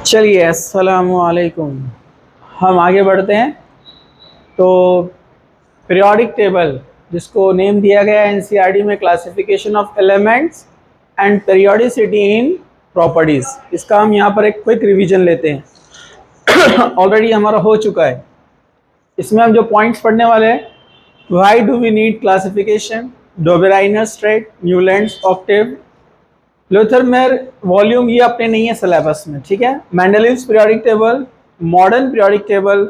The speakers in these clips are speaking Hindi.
चलिए, अस्सलामु अलैकुम। हम आगे बढ़ते हैं। तो पीरियोडिक टेबल, जिसको नेम दिया गया है एनसीईआरटी में, classification of elements and periodicity in properties, इसका हम यहाँ पर एक क्विक रिवीजन लेते हैं। ऑलरेडी हमारा हो चुका है। इसमें हम जो पॉइंट्स पढ़ने वाले हैं, why do we need classification, Dobereiner triad, Newlands octave, Lothar Meyer volume, ये अपने नहीं है सिलेबस में, ठीक है। Mendeleev's periodic table, modern periodic table,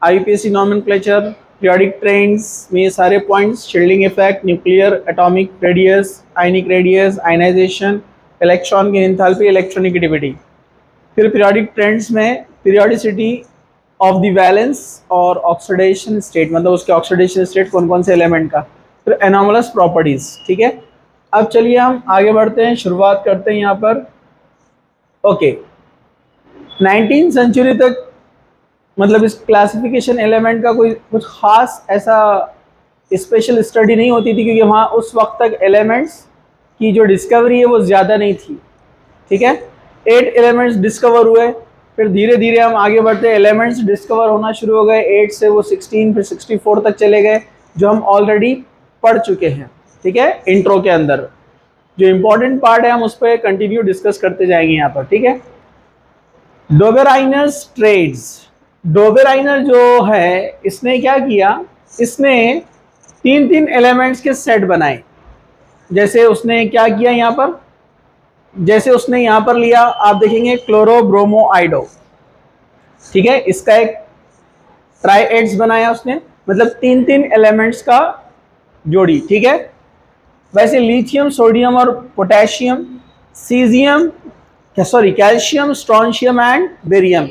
IPC nomenclature, periodic trends में ये सारे points, shielding effect, nuclear atomic radius, ionic radius, ionisation, electron की एंथैल्पी, इलेक्ट्रोनेगेटिविटी। फिर पीरियोडिक ट्रेंड्स में पीरियोडिसिटी ऑफ द वैलेंस और ऑक्सीडेशन स्टेट, मतलब उसके ऑक्सीडेशन स्टेट कौन कौन से एलिमेंट का। फिर एनोमलस प्रॉपर्टीज, ठीक है। अब चलिए हम आगे बढ़ते हैं, शुरुआत करते हैं यहाँ पर। ओके, 19वीं सेंचुरी तक मतलब इस क्लासिफिकेशन एलिमेंट का कोई कुछ खास ऐसा स्पेशल स्टडी नहीं होती थी, क्योंकि वहाँ उस वक्त तक एलिमेंट्स की जो डिस्कवरी है वो ज़्यादा नहीं थी, ठीक है। 8 एलिमेंट्स डिस्कवर हुए, फिर धीरे धीरे हम आगे बढ़ते, एलिमेंट्स डिस्कवर होना शुरू हो गए। 8 से वो 16 फिर 64 तक चले गए, जो हम ऑलरेडी पढ़ चुके हैं, ठीक है, इंट्रो के अंदर। जो इंपॉर्टेंट पार्ट है हम उस पर कंटिन्यू डिस्कस करते जाएंगे यहाँ पर, ठीक है। डोबेराइनर्स ट्रेड्स, डोबेराइनर जो है इसने क्या किया, इसने 3 एलिमेंट्स के सेट बनाए। जैसे उसने क्या किया यहाँ पर, जैसे उसने यहाँ पर लिया, आप देखेंगे क्लोरो ब्रोमो आइडो, ठीक है, इसका एक ट्राइएड्स बनाया उसने, मतलब 3 एलिमेंट्स का जोड़ी, ठीक है। वैसे लिथियम, सोडियम और potassium, caesium, sorry calcium, strontium and barium,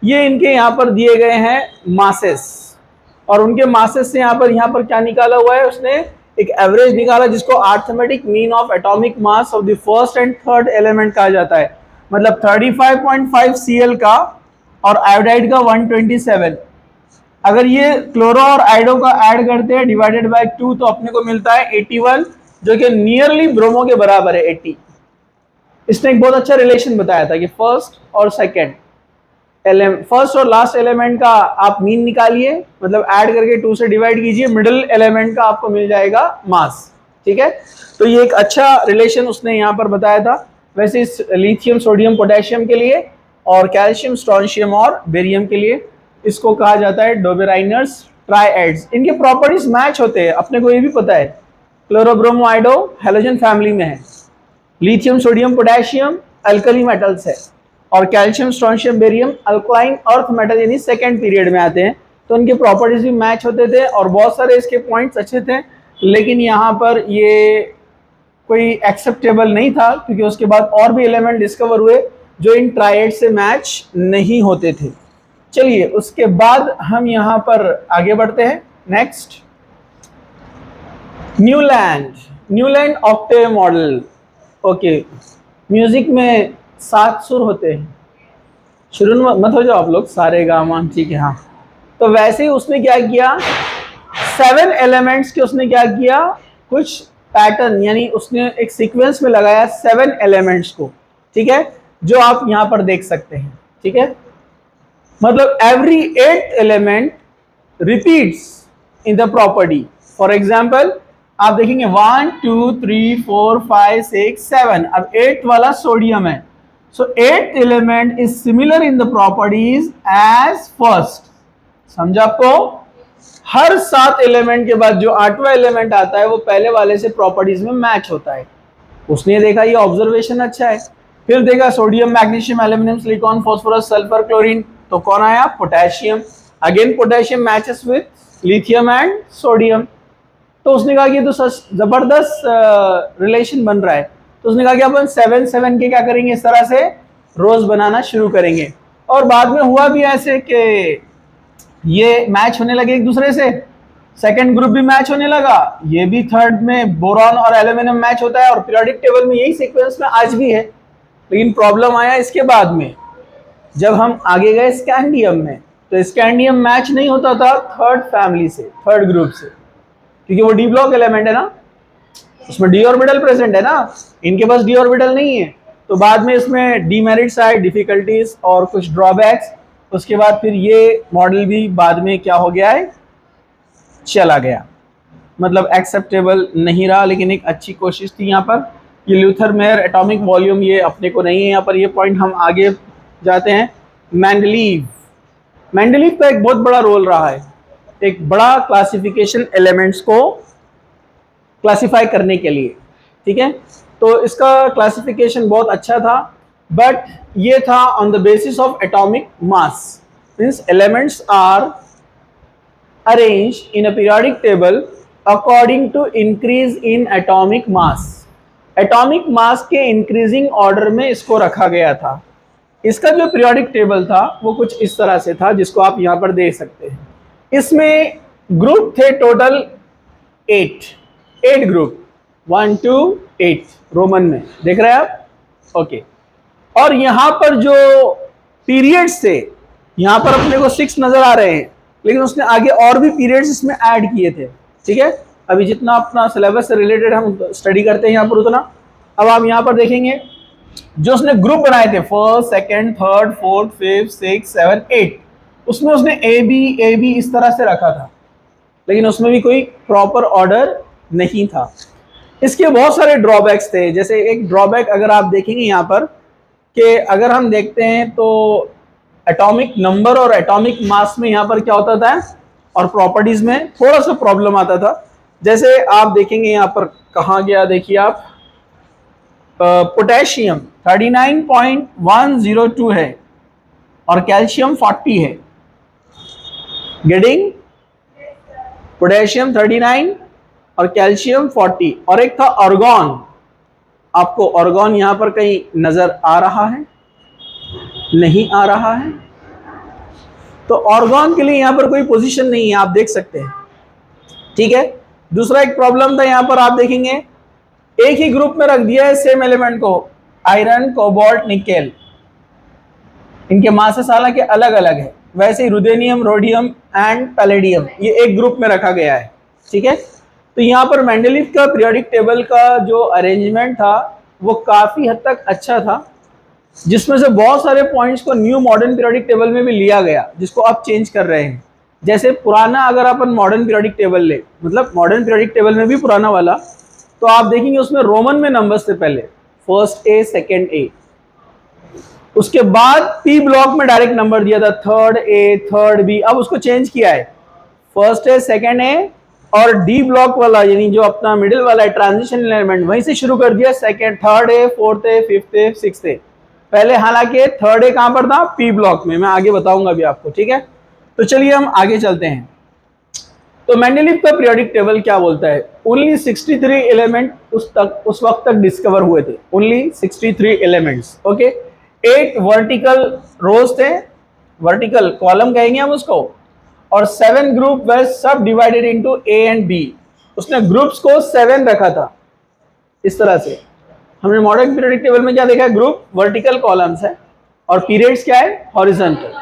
ये इनके यहाँ पर दिए गए हैं मासेस। और उनके मासेस से यहाँ पर क्या निकाला हुआ है उसने, एक एवरेज निकाला, जिसको arithmetic mean of atomic mass of the first and third element कहा जाता है। मतलब 35.5 Cl का और आयोडाइड का 127। अगर ये क्लोरो और आइडो का ऐड करते हैं डिवाइडेड बाय 2, तो अपने को मिलता है 81, जो कि नियरली ब्रोमो के बराबर है, 80। इसने एक बहुत अच्छा रिलेशन बताया था कि फर्स्ट और लास्ट एलिमेंट का आप मीन निकालिए, मतलब ऐड करके 2 से डिवाइड कीजिए, मिडिल एलिमेंट का आपको मिल जाएगा मास, ठीक है। तो ये एक अच्छा रिलेशन उसने यहाँ पर बताया था। वैसे इस लिथियम, सोडियम, पोटेशियम के लिए और कैल्शियम, स्ट्रोंशियम और बेरियम के लिए इसको कहा जाता है डोबेराइनर्स ट्राइएड्स। इनके प्रॉपर्टीज मैच होते हैं, अपने को ये भी पता है। क्लोरोब्रोमो आइडो हैलोजन फैमिली में है, lithium, sodium, potassium alkali metals है, और calcium, strontium, barium alkaline earth metal यानी सेकेंड पीरियड में आते हैं। तो उनके प्रॉपर्टीज भी मैच होते थे और बहुत सारे इसके पॉइंट्स अच्छे थे, लेकिन यहाँ पर ये कोई एक्सेप्टेबल नहीं था, क्योंकि उसके बाद और भी एलिमेंट डिस्कवर हुए जो इन ट्राइएड से मैच नहीं होते थे। चलिए, उसके बाद हम यहाँ पर आगे बढ़ते हैं। Next, Newland octave model. Okay, music में 7 सुर होते हैं, शुरू में मत हो जाओ आप लोग, सारे गामा, ठीक है, हाँ। तो वैसे ही उसने क्या किया, 7 एलिमेंट्स के उसने क्या किया, कुछ पैटर्न, यानी उसने एक सीक्वेंस में लगाया 7 एलिमेंट्स को, ठीक है, जो आप यहाँ पर देख सकते हैं, ठीक है। मतलब every 8th element repeats in the property. For example आप देखेंगे 1 2 3 4 5 6 7, अब 8th वाला सोडियम है, so 8th element is similar in the properties as first. समझा आपको? हर 7 एलिमेंट के बाद जो 8वां एलिमेंट आता है वो पहले वाले से प्रॉपर्टीज में मैच होता है। उसने देखा ये ऑब्जर्वेशन अच्छा है, फिर देखा sodium, magnesium, aluminium, silicon, phosphorus, sulphur, chlorine, तो कौन आया, potassium. Again potassium matches with lithium and sodium. तो उसने कहा कि तो जबरदस्त रिलेशन बन रहा है, तो उसने कहा कि अपन 7 के क्या करेंगे, इस तरह से रोज बनाना शुरू करेंगे। और बाद में हुआ भी ऐसे कि ये मैच होने लगे एक दूसरे से, सेकंड ग्रुप भी मैच होने लगा, ये भी थर्ड में बोरॉन और एल्यूमिनियम मैच होता है, और पीरियोडिक टेबल में यही सीक्वेंस में आज भी है। लेकिन प्रॉब्लम आया इसके बाद में, जब हम आगे गए स्कैंडियम में, तो स्कैंडियम मैच नहीं होता था थर्ड फैमिली से, थर्ड ग्रुप से, क्योंकि वो डी ब्लॉक एलिमेंट है ना, उसमें डी ऑर्बिटल प्रेजेंट है ना, इनके पास डी ऑर्बिटल नहीं है। तो बाद में इसमें डीमेरिट्स आए, डिफिकल्टीज और कुछ ड्रॉबैक्स। उसके बाद फिर ये मॉडल भी बाद में क्या हो गया है, चला गया, मतलब एक्सेप्टेबल नहीं रहा, लेकिन एक अच्छी कोशिश थी यहाँ पर। ये ल्यूथर मेयर एटॉमिक वॉल्यूम ये अपने को नहीं है यहाँ पर, ये पॉइंट हम आगे जाते हैं। मेंडलीव, मेंडलीव का एक बहुत बड़ा रोल रहा है, एक बड़ा क्लासिफिकेशन एलिमेंट्स को क्लासिफाई करने के लिए, ठीक है। तो इसका क्लासिफिकेशन बहुत अच्छा था, बट ये था on the basis of atomic mass, means elements are arranged in a periodic table according to increase in atomic mass। Atomic mass के इंक्रीजिंग ऑर्डर में इसको रखा गया था। इसका जो पीरियोडिक टेबल था वो कुछ इस तरह से था, जिसको आप यहाँ पर देख सकते हैं। इसमें ग्रुप थे टोटल 8 ग्रुप, 1 2 8 रोमन में, देख रहे हैं आप, ओके। और यहाँ पर जो पीरियड्स थे, यहाँ पर अपने को 6 नजर आ रहे हैं, लेकिन उसने आगे और भी पीरियड्स इसमें ऐड किए थे, ठीक है। अभी जितना अपना सिलेबस से रिलेटेड हम स्टडी करते हैं यहाँ पर उतना। अब आप यहाँ पर देखेंगे जो उसने ग्रुप बनाए थे, first second third fourth fifth six seven 8, उसमें उसने ए बी इस तरह से रखा था, लेकिन उसमें भी कोई प्रॉपर ऑर्डर नहीं था। इसके बहुत सारे ड्रॉबैक्स थे। जैसे एक ड्रॉबैक अगर आप देखेंगे यहाँ पर, कि अगर हम देखते हैं तो एटॉमिक नंबर और एटॉमिक मास में यहाँ पर क्या होता था, और प्रॉपर्टीज में थोड़ा सा प्रॉब्लम आता था। जैसे आप देखेंगे यहाँ पर, कहाँ गया देखिए आप, पोटेशियम 39.102 है और कैल्शियम 40 है, गेटिंग, पोटेशियम 39 और कैल्शियम 40। और एक था ऑर्गन, आपको ऑर्गन यहाँ पर कहीं नजर आ रहा है, नहीं आ रहा है, तो ऑर्गन के लिए यहाँ पर कोई पोजीशन नहीं है, आप देख सकते हैं, ठीक है। दूसरा एक प्रॉब्लम था यहाँ पर, आप देखेंगे एक ही ग्रुप में रख दिया है सेम एलिमेंट को, आयरन कोबाल्ट निकेल, इनके मासेस हालांकि अलग अलग है। वैसे ही रुदेनियम रोडियम एंड पैलेडियम ये एक ग्रुप में रखा गया है, ठीक है। तो यहाँ पर मेंडलीव का पीरियोडिक टेबल का जो अरेंजमेंट था वो काफी हद तक अच्छा था, जिसमें से बहुत सारे पॉइंट्स को न्यू मॉडर्न पीरियोडिक टेबल में भी लिया गया, जिसको आप चेंज कर रहे हैं। जैसे पुराना अगर अपन मॉडर्न पीरियोडिक टेबल ले, मतलब मॉडर्न पीरियोडिक टेबल में भी पुराना वाला, तो आप देखेंगे उसमें रोमन में नंबर्स थे पहले, फर्स्ट ए सेकेंड ए, उसके बाद पी ब्लॉक में डायरेक्ट नंबर दिया था, थर्ड ए थर्ड बी। अब उसको चेंज किया है, फर्स्ट ए सेकेंड ए, और डी ब्लॉक वाला यानी जो अपना मिडिल वाला है ट्रांजिशन एलिमेंट, वहीं से शुरू कर दिया, second third A fourth A fifth A sixth A. पहले हालांकि थर्ड ए कहां पर था, पी ब्लॉक में, मैं आगे बताऊंगा अभी आपको, ठीक है। तो चलिए हम आगे चलते हैं। तो मेंडलीव का पीरियोडिक टेबल क्या बोलता है, ओनली 63 एलिमेंट उस वक्त तक डिस्कवर हुए थे, ओनली 63 एलिमेंट्स, ओके। 8 वर्टिकल रोज थे, वर्टिकल कॉलम कहेंगे हम उसको, और 7 group were subdivided into A and B. उसने ग्रुप्स को 7 रखा था इस तरह से। हमने मॉडर्न पीरियोडिक टेबल में क्या देखा है, ग्रुप वर्टिकल कॉलम्स है और पीरियड्स क्या है, हॉरिजॉन्टल।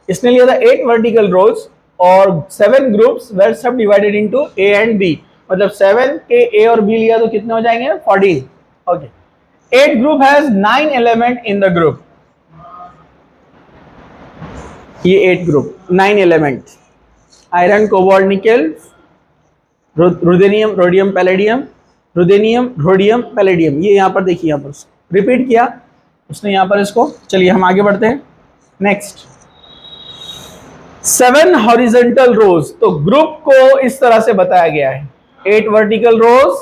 इसने लिया था 8 वर्टिकल रोज और 7 groups were subdivided into A and B, मतलब 7 के ए और बी लिया तो कितने हो जाएंगे, 14, okay. 8 group has 9 element in the group, ये 8 group 9 element, iron cobalt nickel, ruthenium rhodium palladium, ruthenium rhodium palladium, ये यहाँ पर देखिए, यहाँ पर रिपीट किया उसने यहाँ पर इसको। चलिए हम आगे बढ़ते हैं नेक्स्ट। 7 हॉरिजॉन्टल रोज, तो ग्रुप को इस तरह से बताया गया है, 8 वर्टिकल रोज,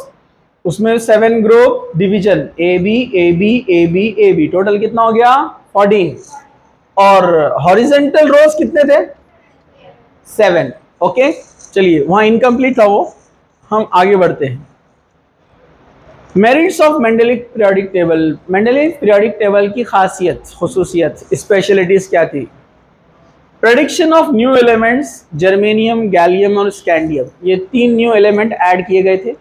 उसमें 7 group, division A B A B A B A B, total कितना हो गया, 14। और हॉरिजॉन्टल रोज कितने थे, 7, ओके। चलिए वहां इनकम्प्लीट था वो, हम आगे बढ़ते हैं। Merits of Mendeleev periodic table, Mendeleev periodic table की खासियत, खुसूसियत, स्पेशलिटीज क्या थी। Prediction of new elements, germanium gallium और स्कैंडियम, ये 3 न्यू एलिमेंट ऐड किए गए थे,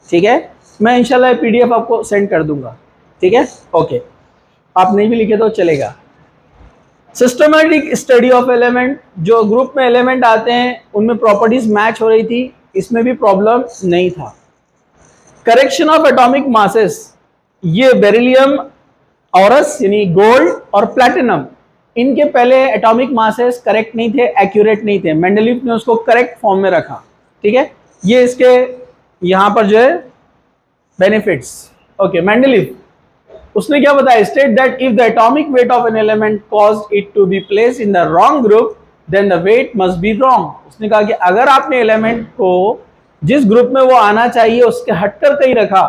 ठीक है। मैं इंशाल्लाह पीडीएफ आपको सेंड कर दूंगा, ठीक है, ओके। आप नहीं भी लिखे तो चलेगा। सिस्टमैटिक स्टडी ऑफ एलिमेंट, जो ग्रुप में एलिमेंट आते हैं उनमें प्रॉपर्टीज मैच हो रही थी, इसमें भी प्रॉब्लम नहीं था। करेक्शन ऑफ एटॉमिक मासेस, ये बेरिलियम औरस यानी गोल्ड और प्लैटिनम, इनके पहले एटॉमिक मासेस करेक्ट नहीं थे, एक्यूरेट नहीं थे, मेंडलीफ ने उसको करेक्ट फॉर्म में रखा। ठीक है, ये इसके यहां पर जो है बेनिफिट्स। ओके, मेंडलीफ उसने क्या बताया, state that if the atomic weight of an element caused it to be place in the wrong group then the weight must be wrong. उसने कहा कि अगर आपने एलिमेंट को जिस ग्रुप में वो आना चाहिए उसके हटकर कहीं रखा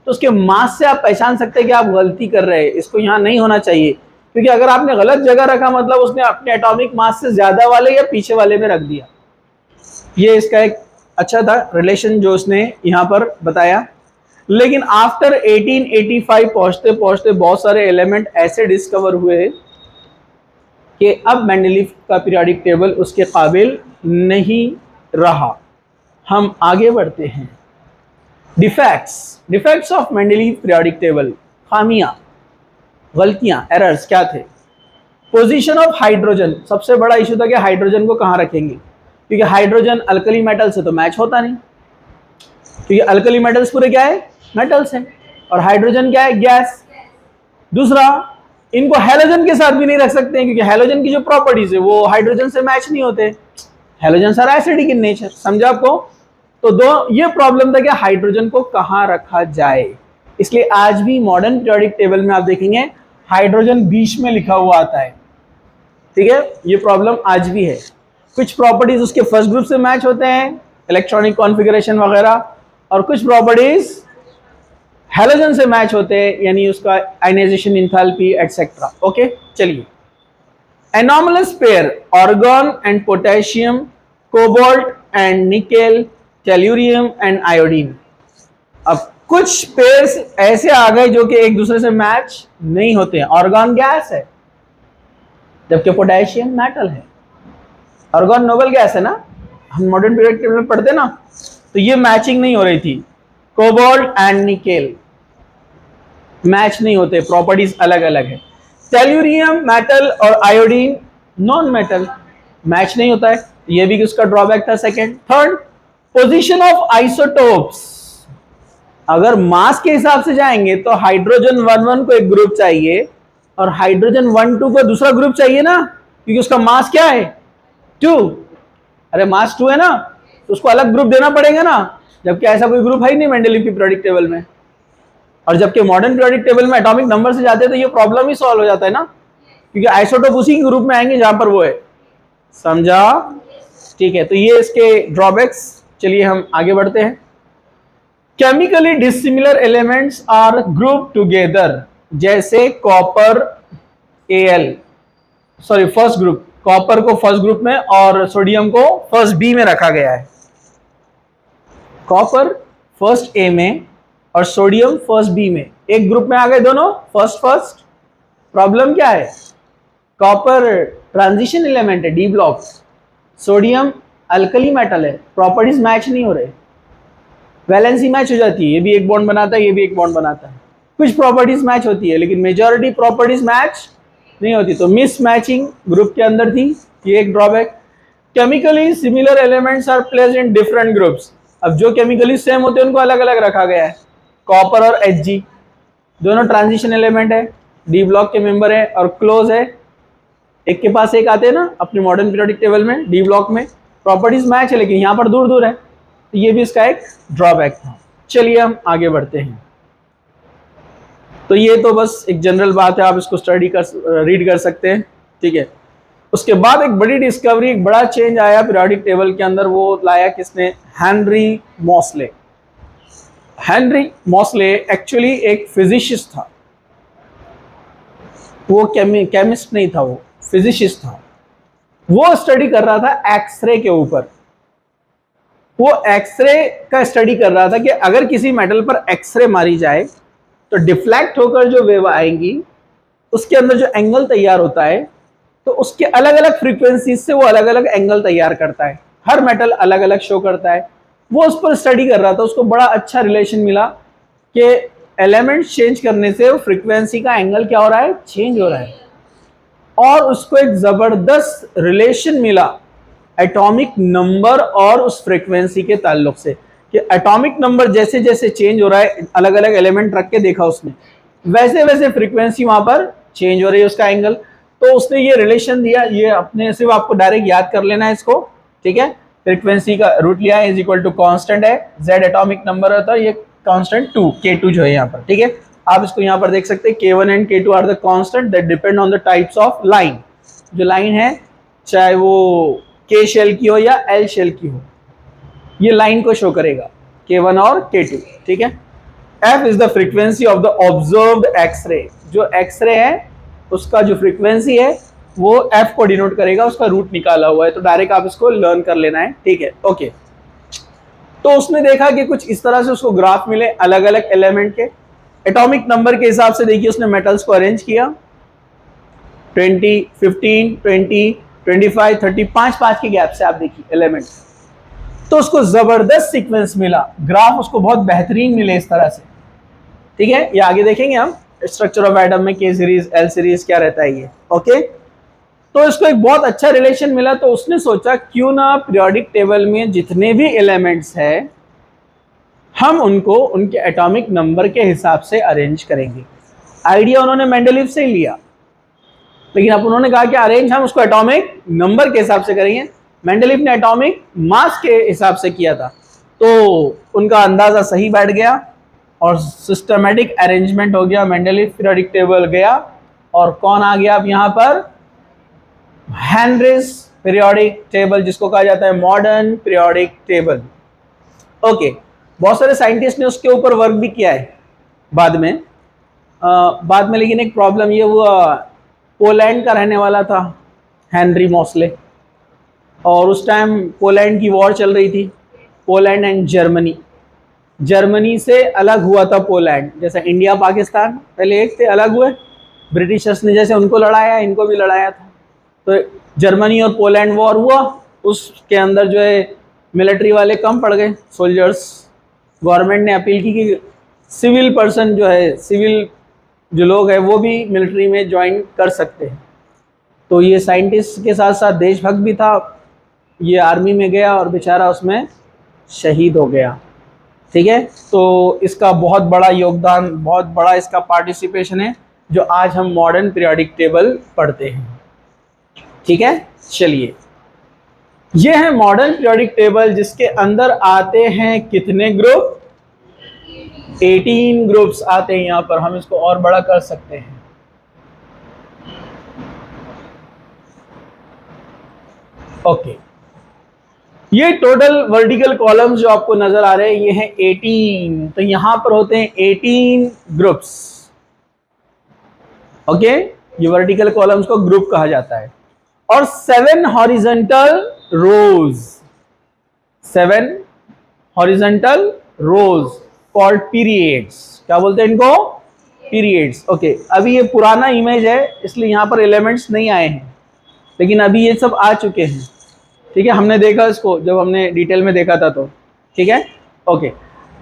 तो उसके मास से आप पहचान सकते हैं कि आप गलती कर रहे हैं, इसको यहाँ नहीं होना चाहिए, क्योंकि अगर आपने गलत जगह रखा मतलब उसने अपने एटॉमिक मास से ज्यादा वाले या पीछे वाले में रख दिया। ये इसका एक अच्छा था रिलेशन जो उसने यहाँ पर बताया। लेकिन आफ्टर 1885 पहुंचते पहुंचते बहुत सारे एलिमेंट ऐसे डिस्कवर हुए कि अब मेंडलीफ का पीरियोडिक टेबल उसके काबिल नहीं रहा। हम आगे बढ़ते हैं। Defects of Mendeleev periodic table, खामियां, गलतियां, एरर्स क्या थे। पोजीशन ऑफ हाइड्रोजन, सबसे बड़ा इशू था कि हाइड्रोजन को कहां रखेंगे, क्योंकि हाइड्रोजन अल्कली मेटल से तो मैच होता नहीं, क्योंकि अल्कली मेटल्स पूरे क्या है, मेटल्स हैं, और हाइड्रोजन क्या है, गैस। दूसरा, इनको हैलोजन के साथ भी नहीं रख सकते हैं, क्योंकि हैलोजन की जो प्रॉपर्टीज है वो हाइड्रोजन से मैच नहीं होते, halogen are acidic in nature, समझा आपको। तो दो ये प्रॉब्लम था कि हाइड्रोजन को कहां रखा जाए, इसलिए आज भी मॉडर्न पीरियोडिक टेबल में आप देखेंगे हाइड्रोजन बीच में लिखा हुआ आता है। ठीक है, ये प्रॉब्लम आज भी है। कुछ प्रॉपर्टीज उसके फर्स्ट ग्रुप से मैच होते हैं, इलेक्ट्रॉनिक कॉन्फ़िगरेशन वगैरह, और कुछ प्रॉपर्टीज हैलोजन से मैच होते हैं, यानी उसका आयनाइजेशन एंथैल्पी एटसेट्रा। ओके, चलिए। Anomalous pair, argon and potassium, cobalt and nickel, tellurium and iodine. अब कुछ पेयर्स ऐसे आ गए जो कि एक दूसरे से मैच नहीं होते हैं। आर्गन गैस है जबकि पोटेशियम मेटल है। आर्गन नोबल गैस है ना, हम मॉडर्न पीरियोडिक टेबल में पढ़ते ना, तो ये मैचिंग नहीं हो रही थी। कोबाल्ट एंड निकेल मैच नहीं होते, प्रॉपर्टीज अलग अलग है। टेल्यूरियम मेटल और आयोडीन नॉन मेटल, मैच नहीं होता है, ये भी उसका ड्रॉबैक था। Second. Third, position of isotopes, अगर मास के हिसाब से जाएंगे तो हाइड्रोजन 11 को एक ग्रुप चाहिए और हाइड्रोजन 12 को दूसरा ग्रुप चाहिए ना, क्योंकि उसका मास क्या है, 2। अरे मास 2 है ना, तो उसको अलग ग्रुप देना पड़ेगा ना, जबकि ऐसा कोई ग्रुप है ही नहीं मेंडलीफ की पीरियोडिक टेबल में। और जबकि मॉडर्न पीरियोडिक टेबल में एटॉमिक नंबर से जाते हैं तो ये प्रॉब्लम ही सॉल्व हो जाता है ना, क्योंकि आइसोटोप उसी के ग्रुप में आएंगे जहां पर वो है, समझा। ठीक है, तो ये इसके ड्रॉबैक्स। चलिए हम आगे बढ़ते हैं। Chemically dissimilar elements are group together, जैसे copper Al, sorry first group, copper को फर्स्ट ग्रुप में और सोडियम को फर्स्ट बी में रखा गया है। कॉपर फर्स्ट ए में और सोडियम फर्स्ट बी में, एक ग्रुप में आ गए दोनों फर्स्ट। प्रॉब्लम क्या है, कॉपर ट्रांजिशन एलिमेंट है, D block, sodium alkali metal है, प्रॉपर्टीज मैच नहीं हो रहे, वैलेंसी मैच हो जाती है, ये भी एक बॉन्ड बनाता है, ये भी एक बॉन्ड बनाता है, कुछ प्रॉपर्टीज मैच होती है लेकिन मेजॉरिटी प्रॉपर्टीज मैच नहीं होती, तो मिस मैचिंग ग्रुप के अंदर थी, ये एक drawback. Chemically similar elements are placed in different groups, अब जो केमिकली सेम होते हैं उनको अलग अलग रखा गया है। कॉपर और Hg दोनों ट्रांजिशन एलिमेंट है, डी ब्लॉक के मेंबर है और क्लोज है, एक के पास एक आते हैं ना अपने मॉडर्न पीरियोडिक टेबल में, डी ब्लॉक में प्रॉपर्टीज मैच है लेकिन यहाँ पर दूर दूर है, तो ये भी इसका एक ड्रॉबैक था। चलिए हम आगे बढ़ते हैं। तो ये तो बस एक जनरल बात है, आप इसको रीड कर सकते हैं। ठीक है, उसके बाद एक बड़ी डिस्कवरी, एक बड़ा चेंज आया पीरियोडिक टेबल के अंदर, वो लाया किसने, Henry Mauchly. Henry Mauchly actually एक फिजिसिस्ट था, वो केमिस्ट नहीं था, वो फिजिसिस्ट था। वो स्टडी कर रहा था एक्सरे के ऊपर, वो एक्सरे का स्टडी कर रहा था कि अगर किसी मेटल पर एक्सरे मारी जाए तो डिफ्लेक्ट होकर जो वेव आएंगी उसके अंदर जो एंगल तैयार होता है, तो उसके अलग अलग फ्रीक्वेंसीज से वो अलग अलग एंगल तैयार करता है, हर मेटल अलग अलग शो करता है। वो उस पर स्टडी कर रहा था, उसको बड़ा अच्छा रिलेशन मिला कि एलिमेंट्स चेंज करने से वो फ्रीक्वेंसी का एंगल क्या हो रहा है, चेंज हो रहा है। और उसको एक जबरदस्त रिलेशन मिला एटॉमिक नंबर और उस फ्रीक्वेंसी के ताल्लुक से, कि एटॉमिक नंबर जैसे जैसे चेंज हो रहा है, अलग अलग एलिमेंट रख के देखा उसने, वैसे वैसे फ्रीक्वेंसी वहां पर चेंज हो रही है उसका एंगल। तो उसने ये रिलेशन दिया, ये अपने सिर्फ आपको डायरेक्ट याद कर लेना है इसको, ठीक है। फ्रीक्वेंसी का रूट लिया है, इज इक्वल टू कांस्टेंट है, z एटॉमिक नंबर होता है, ये कांस्टेंट 2 k2 जो है यहाँ पर, ठीक है। आप इसको यहाँ पर देख सकते हैं, k1 and k2 are the constant that depend on the types of line. जो लाइन है चाहे वो k शेल की हो या l शेल की हो, ये लाइन को शो करेगा, k1 और k2, ठीक है। f is the frequency of the observed X-ray. जो एक्सरे है उसका जो फ्रीक्वेंसी है वो f को डिनोट करेगा, उसका रूट निकाला हुआ है, तो डायरेक्ट आप इसको लर्न कर लेना है, ठीक है, ओके। तो उसने देखा कि कुछ इस तरह से उसको ग्राफ मिले अलग अलग एलिमेंट के, एटॉमिक नंबर के हिसाब से। देखिए उसने मेटल्स को अरेंज किया, 20, 15, 20, 25, 30, 5 के गैप से आप देखिए एलिमेंट, तो उसको जबरदस्त सीक्वेंस मिला, ग्राफ उसको बहुत बेहतरीन मिले इस तरह से, ठीक है। ये आगे देखेंगे हम स्ट्रक्चर ऑफ एटम में k सीरीज l सीरीज क्या रहता है ये, ओके। तो इसको एक बहुत अच्छा रिलेशन मिला, तो उसने सोचा क्यों ना पीरियोडिक टेबल में जितने भी एलिमेंट्स हैं हम उनको उनके एटॉमिक नंबर के हिसाब से अरेंज करेंगे। आइडिया उन्होंने मेंडलीव से ही लिया, लेकिन अब उन्होंने कहा कि अरेंज हम उसको एटॉमिक नंबर के हिसाब से करेंगे। मेंडलीव ने एटॉमिक मास के हिसाब से किया था, तो उनका अंदाजा सही बैठ गया और सिस्टमैटिक अरेंजमेंट हो गया। मेंडलीव पीरियोडिक टेबल गया और कौन आ गया अब यहाँ पर, हेनरीज पीरियोडिक टेबल, जिसको कहा जाता है मॉडर्न पीरियोडिक टेबल, ओके। बहुत सारे साइंटिस्ट ने उसके ऊपर वर्क भी किया है बाद में, लेकिन एक प्रॉब्लम ये हुआ, पोलैंड का रहने वाला था हेनरी मोसले, और उस टाइम पोलैंड की वॉर चल रही थी, पोलैंड एंड जर्मनी से अलग हुआ था पोलैंड, जैसे इंडिया पाकिस्तान पहले एक थे, अलग हुए, ब्रिटिशर्स ने जैसे उनको लड़ाया इनको भी लड़ाया था, तो जर्मनी और पोलैंड वॉर हुआ, उसके अंदर जो है मिलिट्री वाले कम पड़ गए सोल्जर्स। गवर्नमेंट ने अपील की कि सिविल पर्सन जो है, सिविल जो लोग हैं वो भी मिलिट्री में ज्वाइन कर सकते हैं। तो ये साइंटिस्ट के साथ साथ देशभक्त भी था, ये आर्मी में गया और बेचारा उसमें शहीद हो गया, ठीक है। तो इसका बहुत बड़ा योगदान, बहुत बड़ा इसका पार्टिसिपेशन है, जो आज हम मॉडर्न पीरियोडिक टेबल पढ़ते हैं, ठीक है। चलिए, ये है मॉडर्न पीरियोडिक टेबल, जिसके अंदर आते हैं कितने ग्रुप, 18 ग्रुप्स आते हैं यहाँ पर। हम इसको और बड़ा कर सकते हैं, ओके। ये टोटल वर्टिकल कॉलम्स जो आपको नजर आ रहे हैं ये हैं 18, तो यहां पर होते हैं 18 ग्रुप्स, ओके। ये वर्टिकल कॉलम्स को ग्रुप कहा जाता है, और 7 हॉरिजॉन्टल रोज, 7 हॉरिजॉन्टल रोज कॉल्ड पीरियड्स। क्या बोलते हैं इनको, पीरियड्स, ओके। अभी ये पुराना इमेज है इसलिए यहां पर एलिमेंट्स नहीं आए हैं, लेकिन अभी ये सब आ चुके हैं, ठीक है। हमने देखा इसको जब हमने डिटेल में देखा था, तो ठीक है, ओके।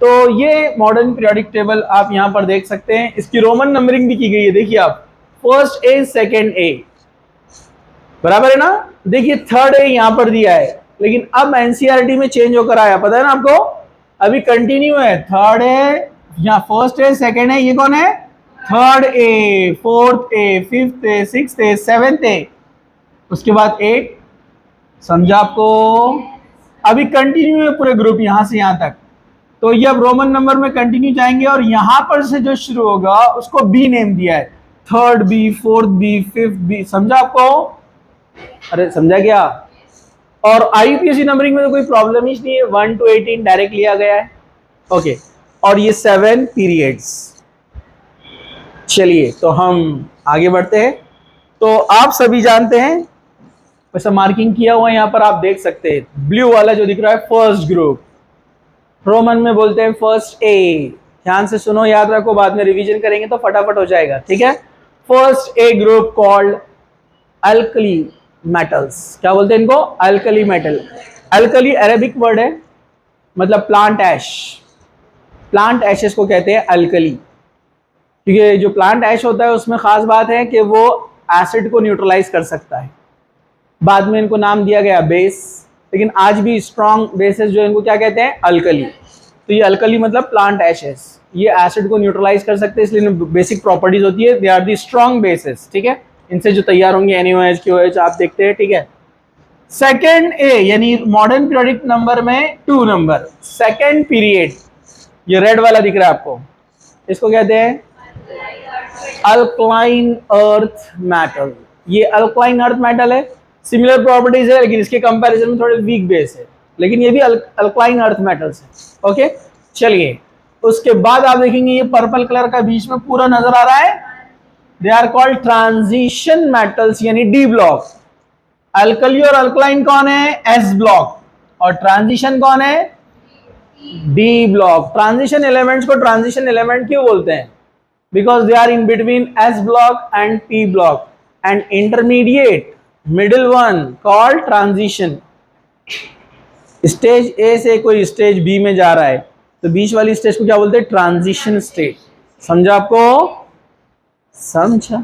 तो ये मॉडर्न पीरियोडिक टेबल आप यहाँ पर देख सकते हैं, इसकी रोमन नंबरिंग भी की गई है, देखिए आप, फर्स्ट ए सेकेंड ए, बराबर है ना। देखिए थर्ड ए यहाँ पर दिया है, लेकिन अब एनसीईआरटी में चेंज होकर आया, पता है ना आपको, अभी कंटिन्यू है, थर्ड ए, यहाँ फर्स्ट ए सेकेंड ए, ये कौन है, third A, fourth A, fifth A, sixth A, seventh A, उसके बाद 8, समझा आपको। अभी कंटिन्यू है पूरे ग्रुप यहां से यहां तक, तो ये अब रोमन नंबर में कंटिन्यू जाएंगे, और यहां पर से जो शुरू होगा उसको बी नेम दिया है, third B, fourth B, fifth B, समझा आपको, अरे समझा क्या। और आईयूपीएसी नंबरिंग में तो कोई प्रॉब्लम ही नहीं है, 1 to 18 डायरेक्ट लिया गया है, ओके। और ये 7 पीरियड्स। चलिए तो हम आगे बढ़ते हैं। तो आप सभी जानते हैं, वैसा मार्किंग किया हुआ है यहाँ पर आप देख सकते हैं, ब्लू वाला जो दिख रहा है फर्स्ट ग्रुप, रोमन में बोलते हैं फर्स्ट ए। ध्यान से सुनो, याद रखो, बाद में रिवीजन करेंगे तो फटाफट हो जाएगा, ठीक है। First A group called alkali metals. क्या बोलते हैं इनको, alkali metal. Alkali Arabic word है, मतलब प्लांट ऐश, प्लांट ऐशेस को कहते हैं अल्कली, क्योंकि जो प्लांट ऐश होता है उसमें खास बात है कि वो एसिड को न्यूट्रलाइज कर सकता है। बाद में इनको नाम दिया गया बेस, लेकिन आज भी स्ट्रॉन्ग बेसेस जो इनको क्या कहते हैं, अल्कली। तो ये अल्कली मतलब प्लांट ऐशेस, ये एसिड को न्यूट्रलाइज कर सकते हैं, इसलिए बेसिक प्रॉपर्टीज होती है, they are the strong bases, ठीक है। इनसे जो तैयार होंगे NaOH QOH आप देखते हैं, ठीक है। सेकेंड ए यानी मॉडर्न पीरियोडिक नंबर में 2 नंबर, सेकेंड पीरियड, ये रेड वाला दिख रहा है आपको, इसको कहते हैं अल्कलाइन अर्थ मेटल। ये अल्कलाइन अर्थ मेटल है, सिमिलर प्रॉपर्टीज है लेकिन इसके कंपैरिजन में थोड़े वीक बेस है, लेकिन ये भी अल्कलाइन अर्थ मेटल्स है। ओके, चलिए उसके बाद आप देखेंगे ये पर्पल कलर का बीच में पूरा नजर आ रहा है, they are called transition metals यानी डी ब्लॉक। अल्कली और अल्कलाइन कौन है? एस ब्लॉक, और ट्रांजिशन कौन है? D block. ट्रांजिशन एलिमेंट्स को ट्रांजिशन एलिमेंट क्यों बोलते हैं? Because they are in between S block and P block, and intermediate middle one called transition. Stage A से कोई स्टेज बी में जा रहा है तो बीच वाली स्टेज को क्या बोलते हैं? Transition state. समझा आपको? समझा?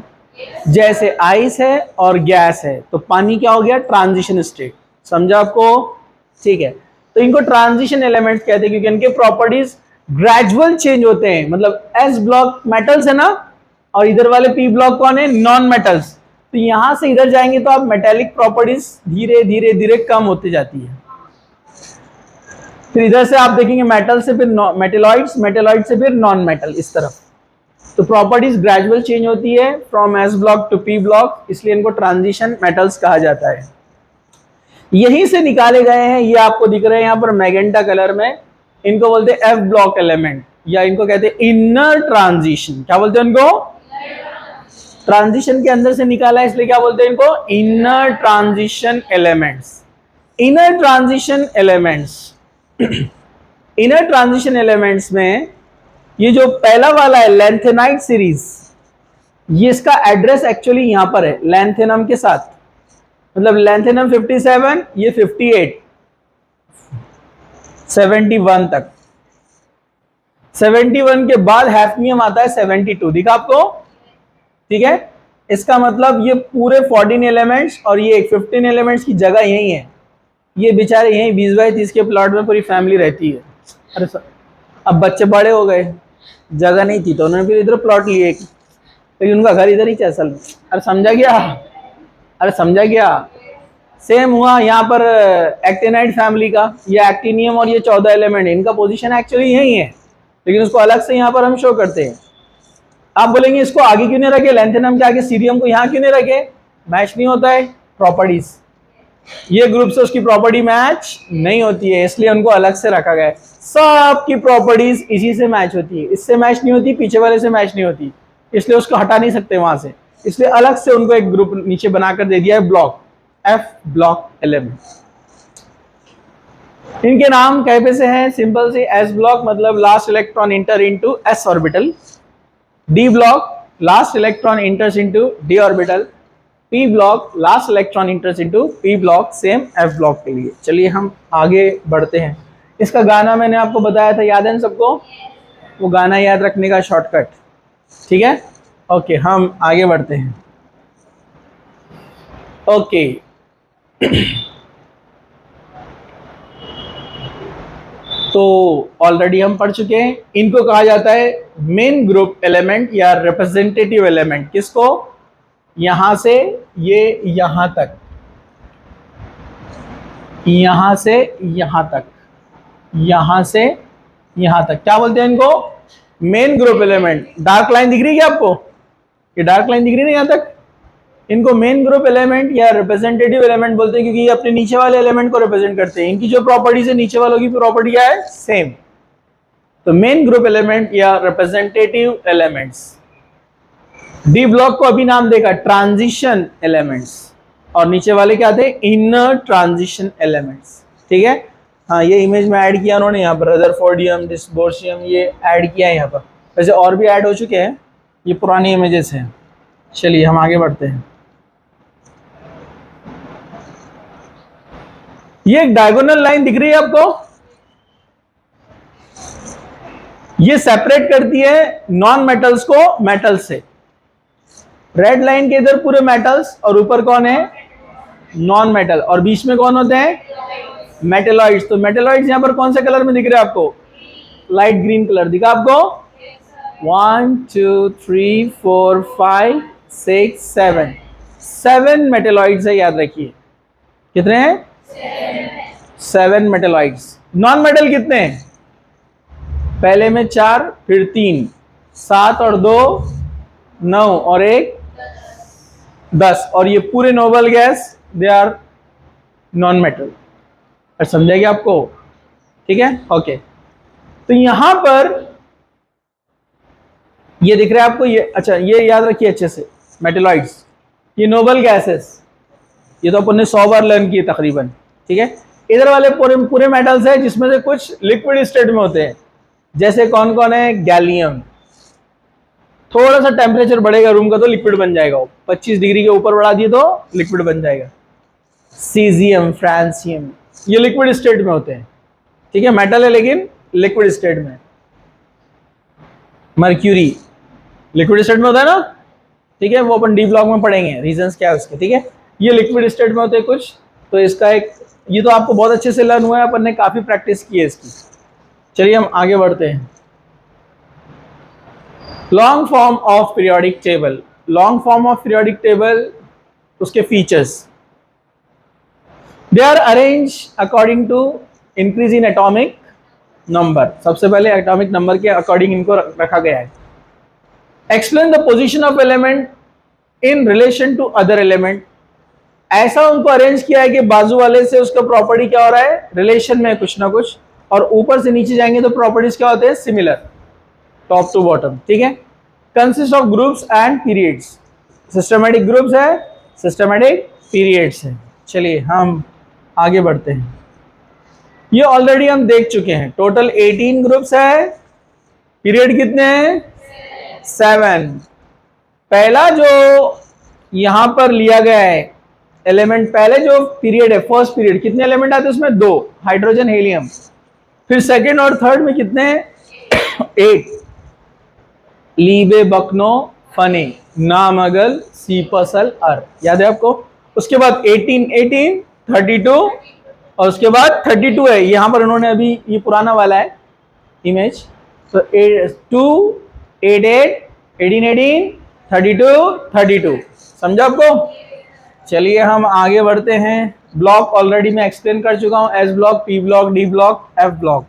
जैसे आइस है और गैस है तो पानी क्या हो गया? Transition state. समझा आपको? ठीक है, तो इनको ट्रांजिशन एलिमेंट्स कहते हैं क्योंकि इनके प्रॉपर्टीज ग्रेजुअल चेंज होते हैं। मतलब एस ब्लॉक मेटल्स है ना, और इधर वाले पी ब्लॉक कौन है? Non metals. तो यहां से इधर जाएंगे तो आप मेटेलिक प्रॉपर्टीज धीरे धीरे धीरे कम होती जाती है। फिर इधर से आप देखेंगे मेटल से फिर मेटेलॉइड्स, मेटेलॉइड से फिर नॉन मेटल, इस तरफ। तो प्रॉपर्टीज ग्रेजुअल चेंज होती है from S block to P block, इसलिए इनको ट्रांजिशन मेटल्स कहा जाता है। यहीं से निकाले गए हैं, ये आपको दिख रहे हैं यहाँ पर मैजेंटा कलर में, इनको बोलते हैं एफ ब्लॉक एलिमेंट, या इनको कहते हैं इनर ट्रांजिशन। क्या बोलते हैं इनको? ट्रांजिशन के अंदर से निकाला है इसलिए क्या बोलते हैं इनको? Inner transition elements. Inner transition elements inner transition elements में ये जो पहला वाला है लैंथेनाइट सीरीज, ये इसका एड्रेस एक्चुअली यहां पर है लैंथेनम के साथ। मतलब लैंथेनम 57, ये 58, 71 तक। 71 के बाद हैफनियम आता है 72, दिखा आपको? ठीक है, इसका मतलब ये पूरे 14 एलिमेंट्स और ये 15 एलिमेंट्स की जगह यही है। ये बेचारे यही 20/30 के प्लॉट में पूरी फैमिली रहती है। अरे सर, अब बच्चे बड़े हो गए, जगह नहीं थी तो उन्होंने फिर इधर प्लॉट लिए, लेकिन उनका घर इधर ही था असल में। अरे समझा गया? अरे समझा गया? सेम हुआ यहाँ पर एक्टिनाइट फैमिली का, ये एक्टिनियम और ये 14 एलिमेंट, इनका पोजीशन एक्चुअली यही है, लेकिन उसको अलग से यहाँ पर हम शो करते हैं। आप बोलेंगे इसको आगे क्यों नहीं रखे, लैंथेनम के आगे सीरियम को यहाँ क्यों नहीं रखे? मैच नहीं होता है प्रॉपर्टीज, ये ग्रुप से उसकी प्रॉपर्टी मैच नहीं होती है, इसलिए उनको अलग से रखा गया है। सबकी प्रॉपर्टीज इसी से मैच होती है, इससे मैच नहीं होती, पीछे वाले से मैच नहीं होती, इसलिए उसको हटा नहीं सकते वहां से, इसलिए अलग से उनको एक ग्रुप नीचे बनाकर दे दिया है, ब्लॉक, एफ ब्लॉक एलिमेंट। इनके नाम कैसे से हैं? सिंपल से, एस ब्लॉक मतलब last electron inter into S orbital, D block last electron इंटर्स into D orbital, P block last electron इंटर्स into P block, same F block के लिए। चलिए हम आगे बढ़ते हैं। इसका गाना मैंने आपको बताया था, याद है सबको? वो गाना याद रखने का शॉर्टकट, ठीक है? ओके, हम आगे बढ़ते हैं। ओके तो ऑलरेडी हम पढ़ चुके हैं, इनको कहा जाता है मेन ग्रुप एलिमेंट या रिप्रेजेंटेटिव एलिमेंट। किसको? यहां से ये यहां तक, यहां से यहां तक, यहां से यहां तक, क्या बोलते हैं इनको? Main group element. Dark line दिख रही है आपको? ये डार्क लाइन दिख रही है ना यहाँ तक? इनको मेन ग्रुप एलिमेंट या रिप्रेजेंटेटिव एलिमेंट बोलते हैं क्योंकि ये अपने नीचे वाले एलिमेंट को रिप्रेजेंट करते हैं। इनकी जो प्रॉपर्टीज है नीचे वालों की प्रॉपर्टी क्या है? सेम। तो मेन ग्रुप एलिमेंट या रिप्रेजेंटेटिव एलिमेंट्स। डी ब्लॉक को अभी नाम देगा ट्रांजिशन एलिमेंट्स, और नीचे वाले क्या थे? Inner transition elements. ठीक है, हाँ ये इमेज में ऐड किया उन्होंने यहाँ पर, रदरफोर्डियम, डिस्बोर्शियम, ये ऐड किया है यहाँ पर। वैसे और भी ऐड हो चुके हैं, ये पुरानी इमेजेस हैं। चलिए हम आगे बढ़ते हैं। ये एक डायगोनल लाइन दिख रही है आपको? ये सेपरेट करती है नॉन मेटल्स को मेटल्स से। रेड लाइन के इधर पूरे मेटल्स और ऊपर कौन है? नॉन मेटल, और बीच में कौन होते हैं? मेटेलॉइड्स। तो मेटेलॉइड्स यहां पर कौन से कलर में दिख रहे हैं आपको? लाइट ग्रीन कलर दिखा आपको? 1 2 3 4 5 6 7 7 मेटेलॉइड्स है, याद रखिए। कितने हैं? 7 मेटेलॉइड्स। नॉन मेटल कितने हैं? पहले में 4, फिर 3, 7 और 2 9 और 1 10। और ये पूरे noble gas they are non metal. और समझेगा आपको? ठीक है, ओके। तो यहां पर ये दिख रहा है आपको, ये अच्छा, ये याद रखिए अच्छे से, मेटेलॉइड्स ये नोबल गैसेस, ये तो अपन ने 100 बार लर्न किए तकरीबन। ठीक है, इधर वाले पूरे पूरे मेटल्स है जिसमें से कुछ लिक्विड स्टेट में होते हैं। जैसे कौन कौन है? गैलियम, थोड़ा सा टेम्परेचर बढ़ेगा रूम का तो लिक्विड बन जाएगा, वो 25 डिग्री के ऊपर बढ़ा दिए तो लिक्विड बन जाएगा। सीजियम, फ्रांसियम, ये लिक्विड स्टेट में होते हैं। ठीक है, मेटल है लेकिन लिक्विड स्टेट में। मर्क्यूरी लिक्विड स्टेट में होता है ना, ठीक है, वो अपन डी ब्लॉक में पढ़ेंगे रीजंस क्या है उसके। ठीक है, ये लिक्विड स्टेट में होते हैं कुछ, तो इसका एक, ये तो आपको बहुत अच्छे से लर्न हुआ है, अपन ने काफी प्रैक्टिस की है इसकी। चलिए हम आगे बढ़ते हैं। Long form of periodic table. Long form of periodic table, उसके features, they are arrange according to increase in atomic number. सबसे पहले एटॉमिक नंबर के अकॉर्डिंग इनको रखा गया है। Explain the position of element in relation to other element. ऐसा उनको अरेंज किया है कि बाजू वाले से उसका प्रॉपर्टी क्या हो रहा है? रिलेशन में कुछ ना कुछ, और ऊपर से नीचे जाएंगे तो प्रॉपर्टीज क्या होते हैं? Similar, top to bottom. ठीक है, consist of groups and periods. Systematic groups है, सिस्टमैटिक पीरियड्स है। चलिए हम आगे बढ़ते हैं। ये ऑलरेडी हम देख चुके हैं। टोटल 18 ग्रुप्स है, पीरियड कितने हैं? 7। पहला जो यहां पर लिया गया है एलिमेंट, पहले जो पीरियड है फर्स्ट पीरियड, कितने एलिमेंट आते हैं उसमें? 2, हाइड्रोजन हीलियम। फिर सेकंड और थर्ड में कितने? 8, लीबे, बकनो, फने, नामगल, सीपसल, अर। याद है आपको? उसके बाद 18 18 32 और उसके बाद 32 है। यहां पर उन्होंने अभी, ये पुराना वाला है इमेज, तो 2 8 8 18 18 32 32। समझा आपको? चलिए हम आगे बढ़ते हैं। ब्लॉक ऑलरेडी मैं एक्सप्लेन कर चुका हूं, S block, P block, D block, F block.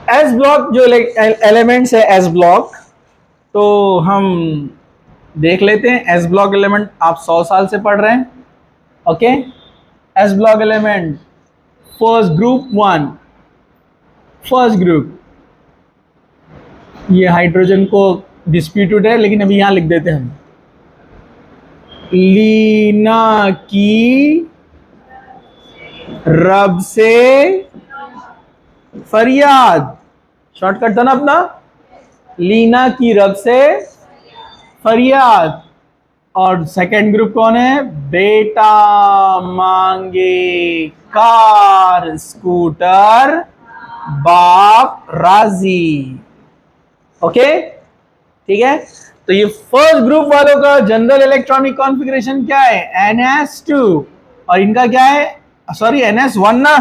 S block जो एलिमेंट्स है एस ब्लॉक, तो हम देख लेते हैं। एस ब्लॉक एलिमेंट आप 100 साल से पढ़ रहे हैं। Okay, S block element first group 1, first group, ये हाइड्रोजन को डिस्प्यूटेड है लेकिन अभी यहां लिख देते हैं हम। लीना की रब से फरियाद, शॉर्टकट था ना अपना, लीना की रब से फरियाद। और सेकंड ग्रुप कौन है? बेटा मांगे कार स्कूटर, बाप राजी। ओके, ठीक है। तो ये फर्स्ट ग्रुप वालों का जनरल इलेक्ट्रॉनिक कॉन्फ़िगरेशन क्या है? NS2। और इनका क्या है? सॉरी, NS1 ना,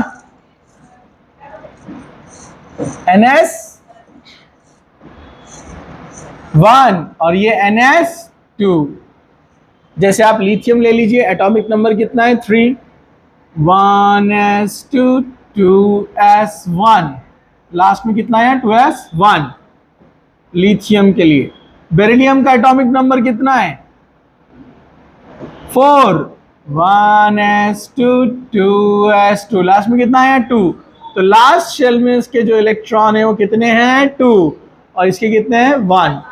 NS1 और ये NS2। जैसे आप लिथियम ले लीजिए, एटॉमिक नंबर कितना है? 3, 1s2 2s1, लास्ट में कितना है? 2s1 लिथियम के लिए। बेरिलियम का एटॉमिक नंबर कितना है? 4, 1s2 2s2, लास्ट में कितना है? 2। तो लास्ट शेल में इसके जो इलेक्ट्रॉन है वो कितने हैं? 2, और इसके कितने हैं? 1।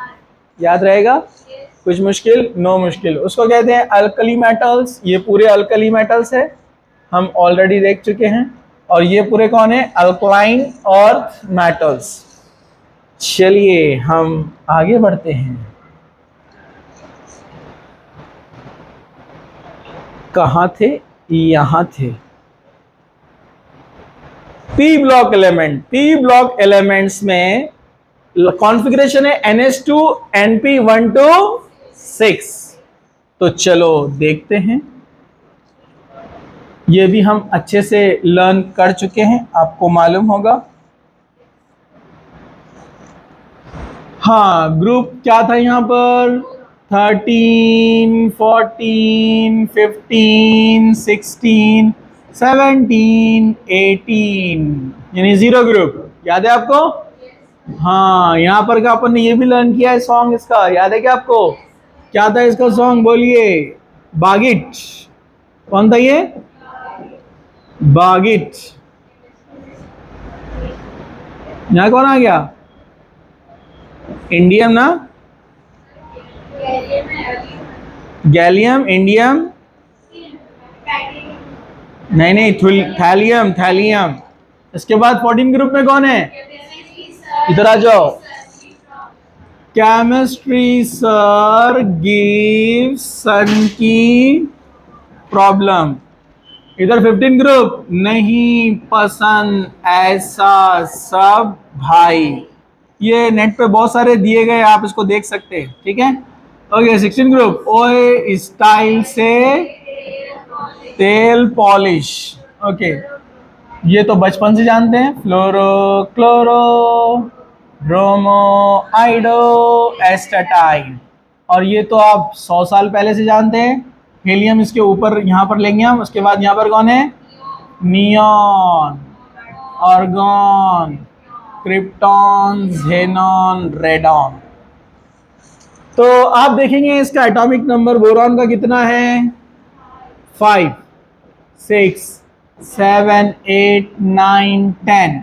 याद रहेगा? कुछ मुश्किल? नो मुश्किल। उसको कहते हैं अल्कली मेटल्स। ये पूरे अल्कली मेटल्स है, हम ऑलरेडी देख चुके हैं। और ये पूरे कौन है? Alkaline earth metals. चलिए हम आगे बढ़ते हैं। कहाँ थे? यहां थे। P block element, P block elements में कॉन्फ़िगरेशन है NH2 NP126। तो चलो देखते हैं। ये भी हम अच्छे से लर्न कर चुके हैं, आपको मालूम होगा। हाँ, ग्रुप क्या था यहाँ पर? 13, 14, 15, 16, 17, 18, यानी जीरो ग्रुप। याद है आपको? हाँ, यहाँ पर क्या अपन ने ये भी लर्न किया है सॉन्ग इसका, याद है क्या आपको? क्या था इसका सॉन्ग, बोलिए? बागिट। कौन था ये? बागिट। यहाँ कौन आ गया? इंडियम ना? गैलियम, इंडियम, नहीं नहीं, थैलियम, थैलियम। इसके बाद 14 ग्रुप में कौन है? इधर आ जाओ। केमिस्ट्री सर गिव सन की प्रॉब्लम। इधर 15 ग्रुप, नहीं पसंद ऐसा सब भाई। ये नेट पे बहुत सारे दिए गए, आप इसको देख सकते हैं, ठीक है। ओके, 16 ग्रुप, ओए स्टाइल से तेल पॉलिश। ओके, ये तो बचपन से जानते हैं, फ्लोरो, क्लोरो, ब्रोमो, आइडो, एस्टाटाइन। और ये तो आप 100 साल पहले से जानते हैं, हीलियम इसके ऊपर यहाँ पर लेंगे हम। उसके बाद यहाँ पर कौन है? Neon, argon, krypton, xenon, radon. तो आप देखेंगे इसका एटॉमिक नंबर बोरॉन का कितना है? 5, 6, 7, 8, 9, 10।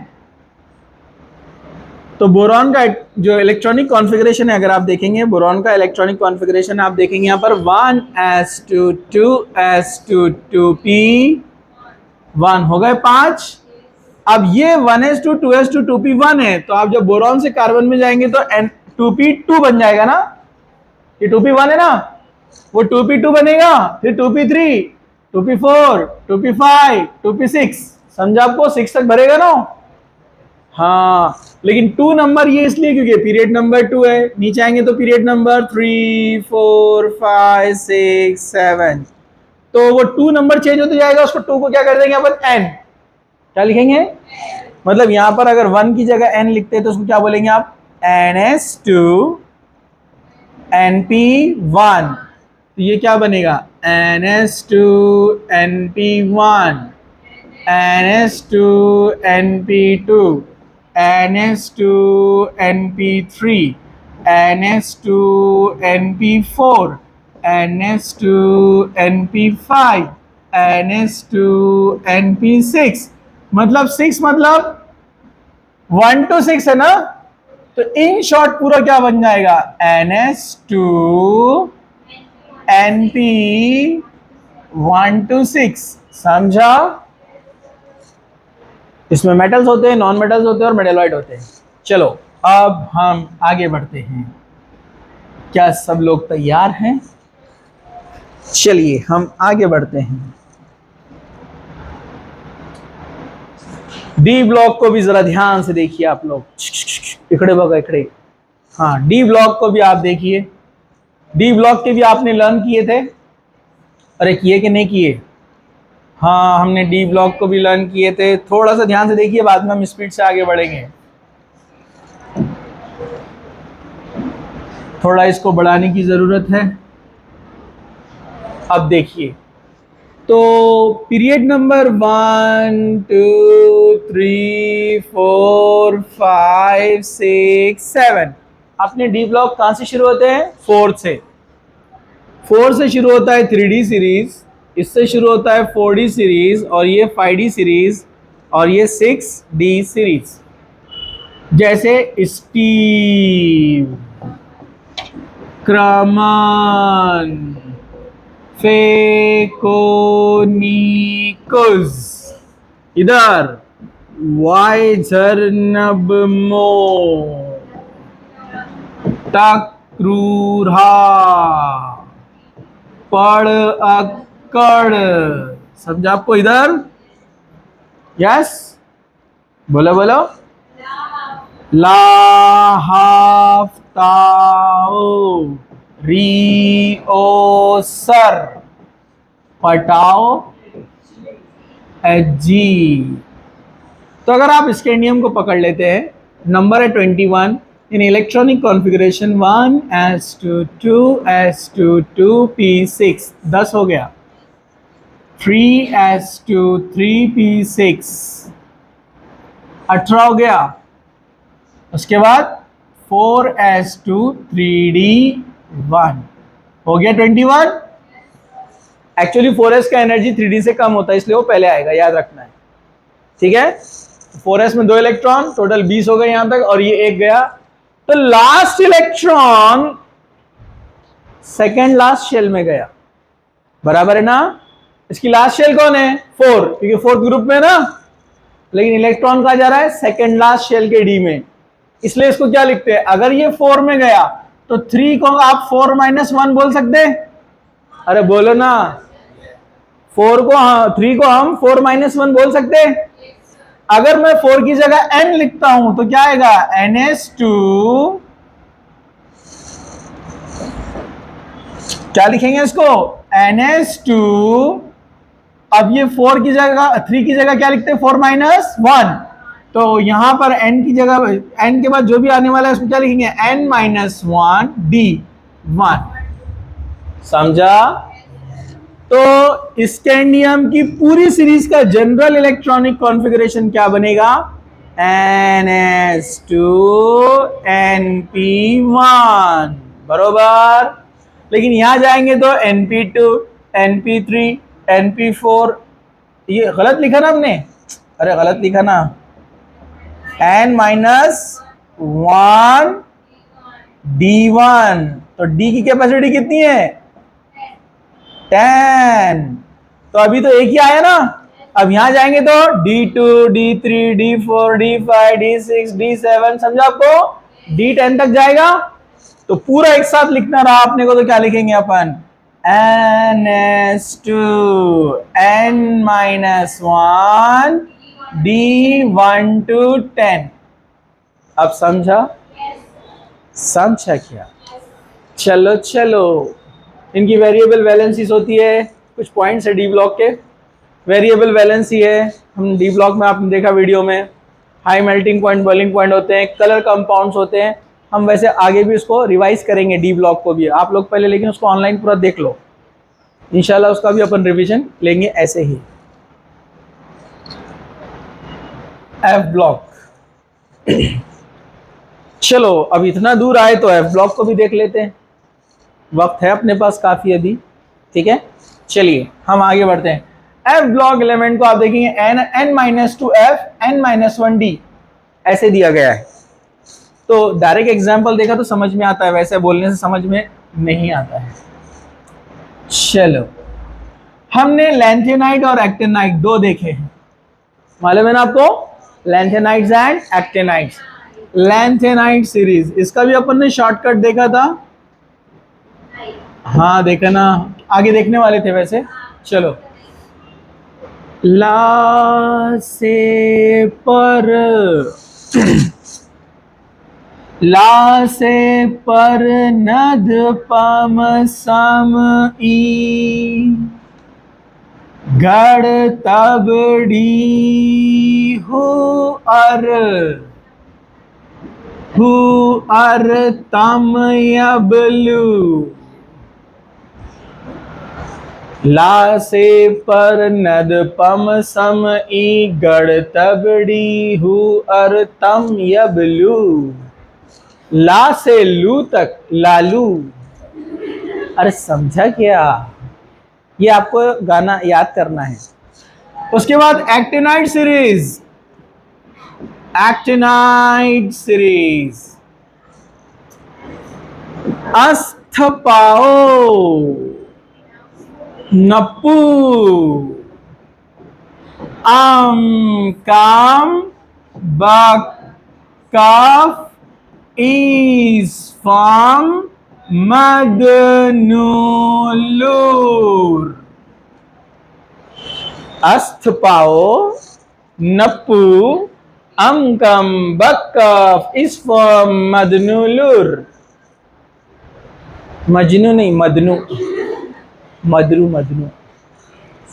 तो बोरॉन का जो इलेक्ट्रॉनिक कॉन्फ़िगरेशन है, अगर आप देखेंगे बोरॉन का इलेक्ट्रॉनिक कॉन्फ़िगरेशन आप देखेंगे यहाँ पर 1s2 2s2 2p1 हो गए 5। अब ये 1s2 2s2 2p1 है, तो आप जब बोरॉन से कार्बन में जाएंगे तो 2p2 बन जाएगा ना। ये 2p1 है ना, वो 2p2 बनेगा, फिर 2p3, 2p4, 2p5, 2p6। समझा आपको? 6 तक भरेगा ना। हाँ, लेकिन 2 नंबर ये इसलिए क्योंकि पीरियड नंबर 2 है। नीचे आएंगे तो पीरियड नंबर 3, 4, 5, 6, 7। तो वो 2 नंबर चेंज होते जाएगा, उसको 2 को क्या कर देंगे अपन? n। क्या लिखेंगे? मतलब यहां पर अगर 1 की जगह n लिखते हैं तो उसको क्या बोलेंगे आप? ns2 np1। तो ये क्या बनेगा? ns2 np1, ns2 np2, ns2 np3, ns2 np4, ns2 np5, ns2 np6। मतलब 6 मतलब 1 to 6 है ना। तो इन शॉर्ट पूरा क्या बन जाएगा? ns2 np1 to 6। समझा? इसमें मेटल्स होते हैं, नॉन मेटल्स होते हैं और मेटलॉइड होते हैं। चलो अब हम आगे बढ़ते हैं। क्या सब लोग तैयार हैं? चलिए हम आगे बढ़ते हैं। डी ब्लॉक को भी जरा ध्यान से देखिए आप लोग। इकड़े बगा इकड़े। हाँ, डी ब्लॉक को भी आप देखिए। डी ब्लॉक के भी आपने लर्न किए थे? अरे किए कि नहीं किए? हाँ, हमने डी ब्लॉक को भी लर्न किए थे। थोड़ा सा ध्यान से देखिए, बाद में हम स्पीड से आगे बढ़ेंगे। थोड़ा इसको बढ़ाने की जरूरत है। अब देखिए, तो पीरियड नंबर 1, 2, 3, 4, 5, 6, 7। अपने डी ब्लॉक कहां से शुरू होते हैं? 4 से। 4 से शुरू होता है 3D सीरीज, इससे शुरू होता है 4D सीरीज, और ये 5D सीरीज, और ये 6D सीरीज। जैसे स्टीव, क्रमन, फेकोनिकुस, इधर वाइजरनबमो, टक्रूरा, पड़ अकड़। समझा आपको? इधर यस, बोलो बोलो। लाहाफ्ताओ, रिओसर, पटाओ, एजी। तो अगर आप स्कैंडियम को पकड़ लेते हैं, नंबर है 21, in electronic configuration 1s2 2s2 2p6 10 हो गया, 3s2 3p6 18 हो गया, उसके बाद 4s2 3d1 हो गया 21। एक्चुअली 4s का एनर्जी 3d से कम होता है इसलिए वो पहले आएगा, याद रखना है, ठीक है। 4s में 2 इलेक्ट्रॉन, टोटल 20 हो गए यहां तक, और ये एक गया, तो last electron second last shell में गया, बराबर है ना। इसकी लास्ट शेल कौन है? 4, क्योंकि फोर्थ ग्रुप में ना, लेकिन इलेक्ट्रॉन कहा जा रहा है सेकेंड लास्ट शेल के डी में, इसलिए इसको क्या लिखते हैं, अगर ये 4 में गया तो 3 को आप 4 - 1 बोल सकते हैं। अरे बोलो ना, 4 को 3 को हम 4 - 1 बोल सकते हैं। अगर मैं 4 की जगह n लिखता हूं तो क्या आएगा, ns2, क्या लिखेंगे इसको, ns2। अब ये 4 की जगह 3 की जगह क्या लिखते हैं, 4 - 1, तो यहां पर n की जगह n के बाद जो भी आने वाला है उसको क्या लिखेंगे, n - 1 d1, समझा। तो स्कैंडियम की पूरी सीरीज का जनरल इलेक्ट्रॉनिक कॉन्फ़िगरेशन क्या बनेगा, ns2 np1, बरोबर। लेकिन यहां जाएंगे तो np2 np3 np4, ये गलत लिखा ना हमने, अरे गलत लिखा ना, n - 1 d1, तो d की कैपेसिटी कितनी है, 10, तो अभी तो एक ही आया ना। अब यहां जाएंगे तो d2 d3 d4 d5 d6 d7, समझा आपको, d10 तक जाएगा। तो पूरा एक साथ लिखना रहा आपने को, तो क्या लिखेंगे अपन, ns2 n - 1 d1 to 10। अब समझा, समझा क्या, चलो चलो। इनकी वेरिएबल वैलेंसीज होती है, कुछ पॉइंट्स है डी ब्लॉक के, वेरिएबल वैलेंसी है, हम डी ब्लॉक में आपने देखा वीडियो में, high melting point boiling point होते हैं, कलर कंपाउंड्स होते हैं। हम वैसे आगे भी उसको रिवाइज करेंगे डी ब्लॉक को भी, आप लोग पहले लेकिन उसको ऑनलाइन पूरा देख लो, इंशाल्लाह उसका भी अपन रिवीजन लेंगे ऐसे ही। एफ ब्लॉक चलो अब इतना दूर आए तो एफ ब्लॉक को भी देख लेते हैं, वक्त है अपने पास काफी अभी, ठीक है। चलिए हम आगे बढ़ते हैं। एफ ब्लॉक एलिमेंट को आप देखेंगे n-2f n-1d ऐसे दिया गया है। तो डायरेक्ट एग्जांपल देखा तो समझ में आता है, वैसे बोलने से समझ में नहीं आता है। चलो हमने लैंथेनाइट और एक्टिनाइट दो देखे हैं, मालूम है ना आपको, लैंथेनाइट्स एंड एक्टिनाइट्स। लैंथेनाइट सीरीज, इसका भी अपन ने शॉर्टकट देखा था, हाँ देखा ना, आगे देखने वाले थे वैसे। चलो, ला से पर ला से पर नद पम सम ई गढ़ तबड़ी हु अर तम यबलू। ला से पर नद पम सम ई गढ़ तबड़ी हु अर तम यबलू। ला से लू तक लालू। अरे समझा क्या, ये आपको गाना याद करना है। उसके बाद एक्टिनाइट सीरीज, एक्टिनाइट सीरीज अस्थपाओ नप्पू आम काम बक कफ ईस फाम मदनूलूर। अस्थपाओ नप्पू अमकम बक्कफ इस्फम मदनूलूर। मजनू नहीं, मदनू, मदरू मदनू,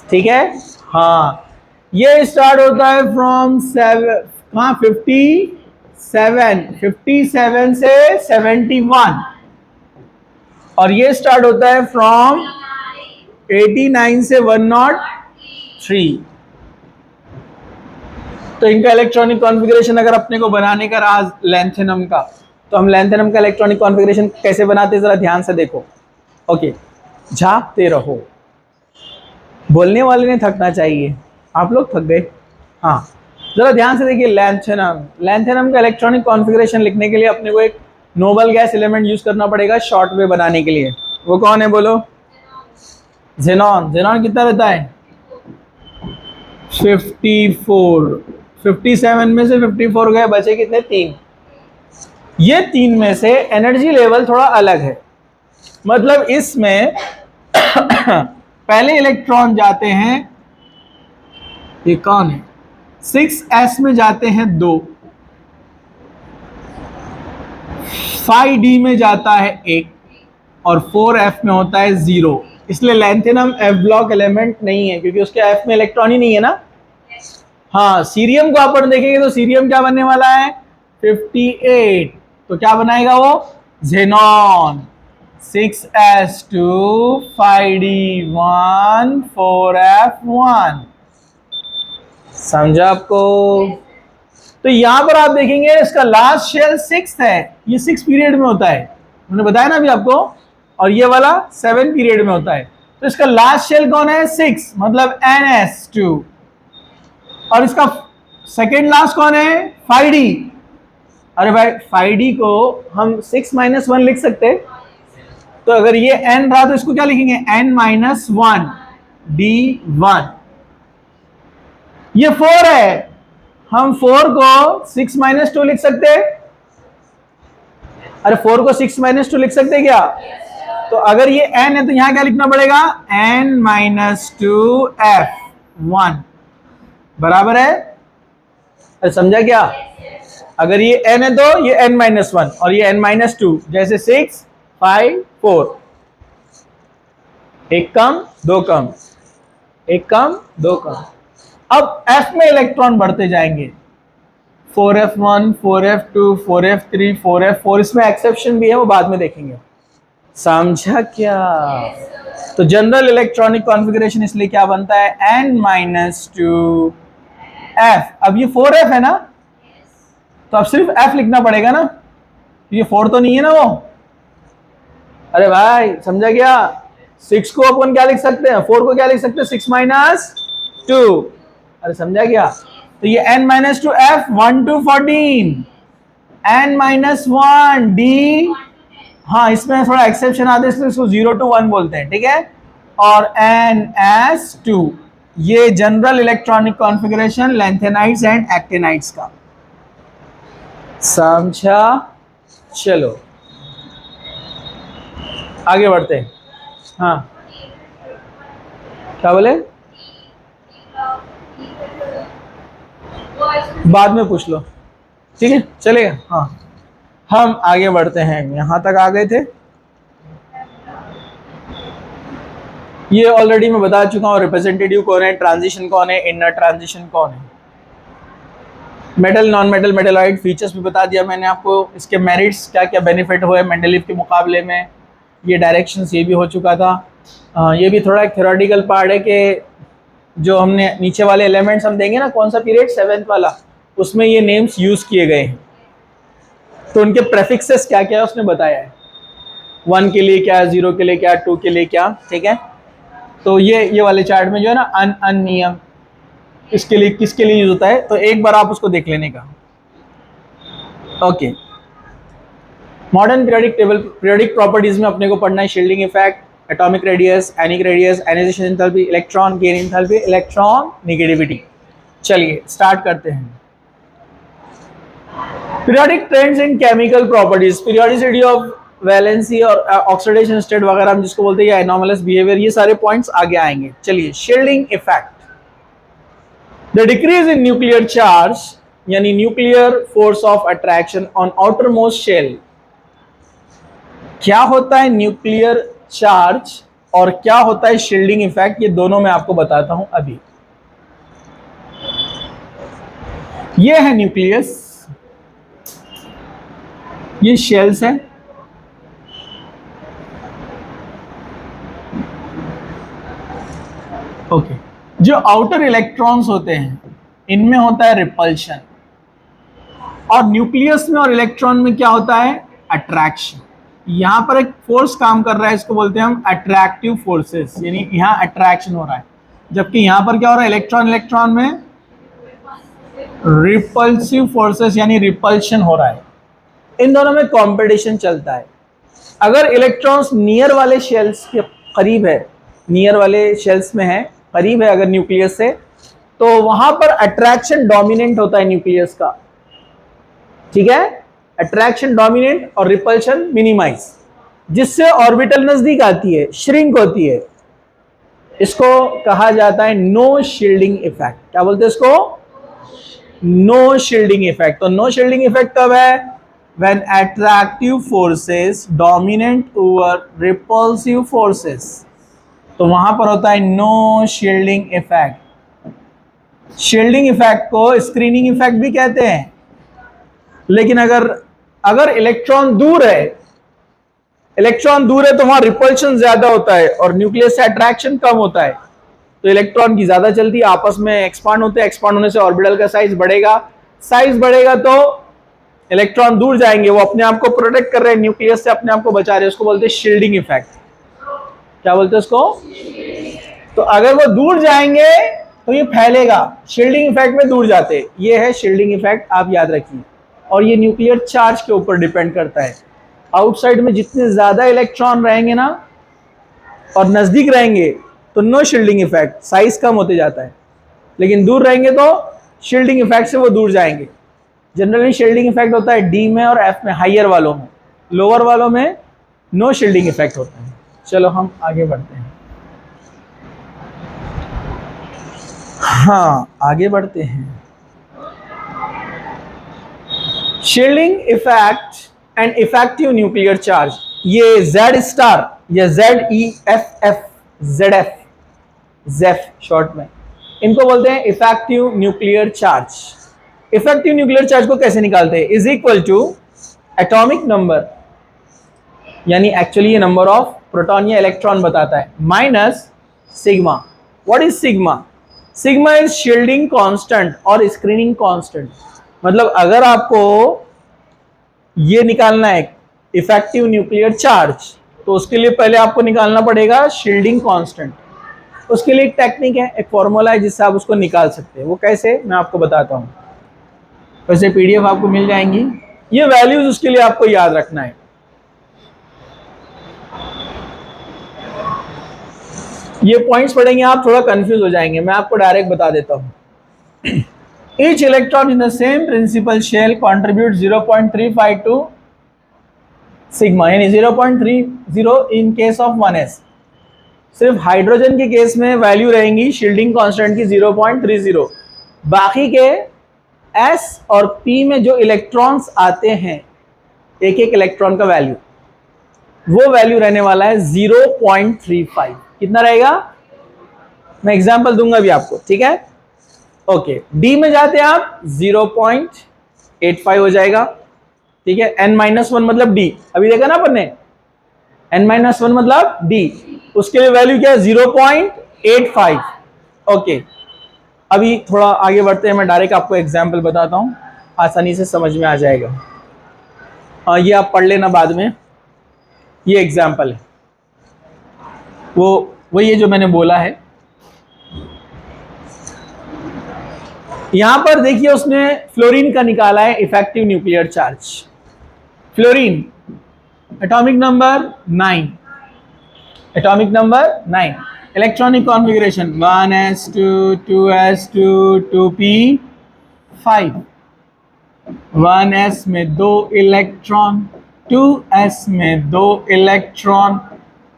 ठीक है। हाँ ये स्टार्ट होता है फ्रॉम 50 57 से 71, और ये स्टार्ट होता है फ्रॉम 89 से 103। तो इनका इलेक्ट्रॉनिक कॉन्फ़िगरेशन अगर अपने को बनाने का रहा लैंथेनम का, तो हम लैंथेनम का इलेक्ट्रॉनिक कॉन्फ़िगरेशन कैसे बनाते हैं जरा ध्यान से देखो। ओके, झांकते रहो, बोलने वाले ने थकना चाहिए, आप लोग थक गए। हाँ, जरा ध्यान से देखिए। लैंथेनम का इलेक्ट्रॉनिक कॉन्फ़िगरेशन लिखने के लिए अपने को एक नोबल गैस एलिमेंट यूज करना पड़ेगा शॉर्ट वे बनाने के लिए। वो कौन है बोलो? ज़ेनॉन। ज़ेनॉन कितना रहता है? 54। 57 में से 54 गए, बचे कितने? 3। ये 3 में से एनर्जी लेवल थोड़ा अलग है। मतलब इसमें पहले इलेक्ट्रॉन जाते हैं, ये कौन है? 6s में जाते हैं 2, 5d में जाता है 1, और 4f में होता है 0। इसलिए लैंथेनम f ब्लॉक एलिमेंट नहीं है, क्योंकि उसके f में इलेक्ट्रॉन ही नहीं है ना। हाँ, सीरियम को अपन देखेंगे तो सीरियम क्या बनने वाला है? 58। तो क्या बनाएगा वो? ज़ेनॉन। 6s2 5d1 4f1। समझा आपको? तो यहां पर आप देखेंगे इसका लास्ट शेल 6 है, ये 6 पीरियड में होता है, मैंने बताया ना अभी आपको, और ये वाला 7 पीरियड में होता है। तो इसका लास्ट शेल कौन है? 6, मतलब ns2। और इसका सेकेंड लास्ट कौन है? 5d। अरे भाई 5d को हम 6 - 1 लिख सकते हैं। तो अगर ये n रहा तो इसको क्या लिखेंगे? n - 1 d1। ये 4 है, हम 4 को 6 - 2 लिख सकते हैं। अरे 4 को 6 - 2 लिख सकते हैं क्या? तो अगर ये n है तो यहां क्या लिखना पड़ेगा? n - 2 f1 बराबर है। अरे समझा क्या? अगर ये n है तो ये n - 1 और ये n - 2, जैसे 6 5 4, एक कम दो कम, एक कम दो कम। अब f में इलेक्ट्रॉन बढ़ते जाएंगे, 4f1 4f2 4f3 4f4। इसमें एक्सेप्शन भी है, वो बाद में देखेंगे। समझा क्या? तो जनरल इलेक्ट्रॉनिक कॉन्फ़िगरेशन इसलिए क्या बनता है? n - 2 f। अब ये 4f है ना, तो अब सिर्फ f लिखना पड़ेगा ना, ये 4 तो नहीं है ना वो। अरे भाई समझा क्या? 6 को अपन क्या लिख सकते हैं? 4 को क्या लिख सकते हैं? 6 - 2। अरे समझा क्या? तो ये n - 2 f 1 to 14, n - 1 d। हाँ, इसमें थोड़ा एक्सेप्शन आते हैं, इसलिए इसको 0 to 1 बोलते हैं, ठीक है। और ns2। ये general electronic configuration lanthanides and actinides का। समझा? चलो आगे बढ़ते हैं। हाँ, क्या बोले? बाद में पूछ लो, ठीक है, चलेगा। हाँ, हम आगे बढ़ते हैं। यहां तक आ गए थे, ये ऑलरेडी मैं बता चुका हूँ। रिप्रेजेंटेटिव कौन है, ट्रांजिशन कौन है, इनर ट्रांजिशन कौन है, metal non metal metalloid features भी बता दिया मैंने आपको। इसके मेरिट्स क्या क्या बेनिफिट हुए मेंडलीव के मुकाबले में, ये डायरेक्शंस ये भी हो चुका था। ये भी थोड़ा एक थ्योरेटिकल पार्ट है कि जो हमने नीचे वाले एलिमेंट्स हम देंगे ना, कौन सा पीरियड 7th वाला, उसमें ये नेम्स यूज़ किए गए हैं, तो उनके प्रेफिक्सेस क्या क्या है उसने बताया है। 1 के लिए क्या, 0 के लिए क्या, 2 के लिए क्या, ठीक है। तो ये वाले चार्ट में जो है ना अन नियम, इसके लिए किसके लिए यूज होता है, तो एक बार आप उसको देख लेने का। Okay, modern periodic table, periodic properties में अपने को पढ़ना है shielding effect, atomic radius, ionic radius, ionisation enthalpy, electron gain enthalpy, electron negativity. चलिए स्टार्ट करते हैं। Periodic trends in chemical properties, periodicity of valency और ऑक्सीडेशन स्टेट वगैरह हम जिसको बोलते हैं, या एनोमलस बिहेवियर, ये सारे पॉइंट्स आगे आएंगे। चलिए, shielding effect, the decrease in nuclear charge यानी nuclear force of attraction on outermost shell. क्या होता है न्यूक्लियर चार्ज और क्या होता है शील्डिंग इफेक्ट, ये दोनों मैं आपको बताता हूं अभी। ये है न्यूक्लियस, ये शेल्स है, ओके। जो आउटर इलेक्ट्रॉन्स होते हैं इनमें होता है रिपल्शन, और न्यूक्लियस में और इलेक्ट्रॉन में क्या होता है, अट्रैक्शन। यहां पर एक फोर्स काम कर रहा है, इसको बोलते हैं हम अट्रैक्टिव फोर्सेस, यानी यहां अट्रैक्शन हो रहा है, जबकि यहां पर क्या हो रहा है, इलेक्ट्रॉन इलेक्ट्रॉन में रिपल्सिव फोर्सेस यानी रिपल्शन हो रहा है। इन दोनों में कंपटीशन चलता है। अगर इलेक्ट्रॉन्स नियर वाले शेल्स के करीब है, नियर वाले शेल्स में है, करीब है अगर न्यूक्लियस से, तो वहां पर अट्रैक्शन डोमिनेंट होता है न्यूक्लियस का, ठीक है, अट्रैक्शन डोमिनेंट और रिपल्शन मिनिमाइज, जिससे ऑर्बिटल नजदीक आती है, श्रिंक होती है। इसको कहा जाता है नो शील्डिंग इफेक्ट। क्या बोलते हैं इसको, नो शील्डिंग इफेक्ट। तो नो शील्डिंग इफेक्ट कब है, when attractive forces dominate over repulsive forces, तो वहां पर होता है no shielding effect. Shielding effect को स्क्रीनिंग इफेक्ट भी कहते हैं। लेकिन अगर इलेक्ट्रॉन दूर है, इलेक्ट्रॉन दूर है तो वहां रिपल्शन ज्यादा होता है और न्यूक्लियस से अट्रैक्शन कम होता है, तो इलेक्ट्रॉन की ज्यादा चलती है, आपस में एक्सपांड होते हैं, एक्सपांड होने से ऑर्बिटल का साइज बढ़ेगा, साइज बढ़ेगा तो इलेक्ट्रॉन दूर जाएंगे, वो अपने आप को प्रोटेक्ट कर रहे हैं, न्यूक्लियस से अपने आप को बचा रहे हैं, उसको बोलते हैं शील्डिंग इफेक्ट। क्या बोलते हैं उसको, तो अगर वो दूर जाएंगे तो ये फैलेगा, शील्डिंग इफेक्ट में दूर जाते, ये है शील्डिंग इफेक्ट, आप याद रखिए। और ये न्यूक्लियर चार्ज के ऊपर डिपेंड करता है। आउटसाइड में जितने ज्यादा इलेक्ट्रॉन रहेंगे ना और नजदीक रहेंगे तो नो शील्डिंग इफेक्ट, साइज कम होते जाता है, लेकिन दूर रहेंगे तो शील्डिंग इफेक्ट से वो दूर जाएंगे। जनरली शील्डिंग इफेक्ट होता है डी में और एफ में, हाइयर वालों में, लोअर वालों में नो शील्डिंग इफेक्ट होता है। चलो हम आगे बढ़ते हैं। हाँ आगे बढ़ते हैं। Shielding effect and effective nuclear charge, ये जेड स्टार या ZEFF, जेफ शॉर्ट में, इनको बोलते हैं effective nuclear charge. Effective nuclear charge को कैसे निकालते हैं, is equal to atomic number, यानी एक्चुअली ये नंबर ऑफ प्रोटॉन या इलेक्ट्रॉन बताता है, minus sigma. What is sigma, sigma is shielding constant और स्क्रीनिंग कांस्टेंट। मतलब अगर आपको ये निकालना है इफेक्टिव न्यूक्लियर चार्ज, तो उसके लिए पहले आपको निकालना पड़ेगा शील्डिंग कांस्टेंट। उसके लिए एक टेक्निक है, एक फॉर्मूला है जिससे आप उसको निकाल सकते हैं। वो कैसे, मैं आपको बताता हूँ। वैसे PDF आपको मिल जाएंगी, ये वैल्यूज उसके लिए आपको याद रखना है। ये पॉइंट्स पढ़ेंगे आप थोड़ा कंफ्यूज हो जाएंगे, मैं आपको डायरेक्ट बता देता हूं। Each electron in the same principal shell contribute 0.35 to sigma, यानी 0.30 इन केस ऑफ 1s। सिर्फ हाइड्रोजन के केस में वैल्यू रहेंगी शील्डिंग कांस्टेंट की 0.30, बाकी के S और P में जो इलेक्ट्रॉन्स आते हैं, एक एक इलेक्ट्रॉन का वैल्यू, वो वैल्यू रहने वाला है 0.35। कितना रहेगा, मैं एग्जांपल दूंगा भी आपको, ठीक है। ओके, D में जाते हैं आप 0.85 हो जाएगा, ठीक है। N-1 मतलब D, अभी देखा ना अपन ने, N-1 मतलब D, उसके लिए वैल्यू क्या है 0.85। ओके, अभी थोड़ा आगे बढ़ते हैं, मैं डायरेक्ट आपको एग्जाम्पल बताता हूँ, आसानी से समझ में आ जाएगा। ये आप पढ़ लेना बाद में, ये एग्जाम्पल है, वो ये जो मैंने बोला है। यहां पर देखिए उसने फ्लोरीन का निकाला है effective nuclear charge. Fluorine atomic number 9, atomic number 9, electronic configuration 1s2 2s2 2p5, 1s में 2 इलेक्ट्रॉन, 2s में 2 इलेक्ट्रॉन,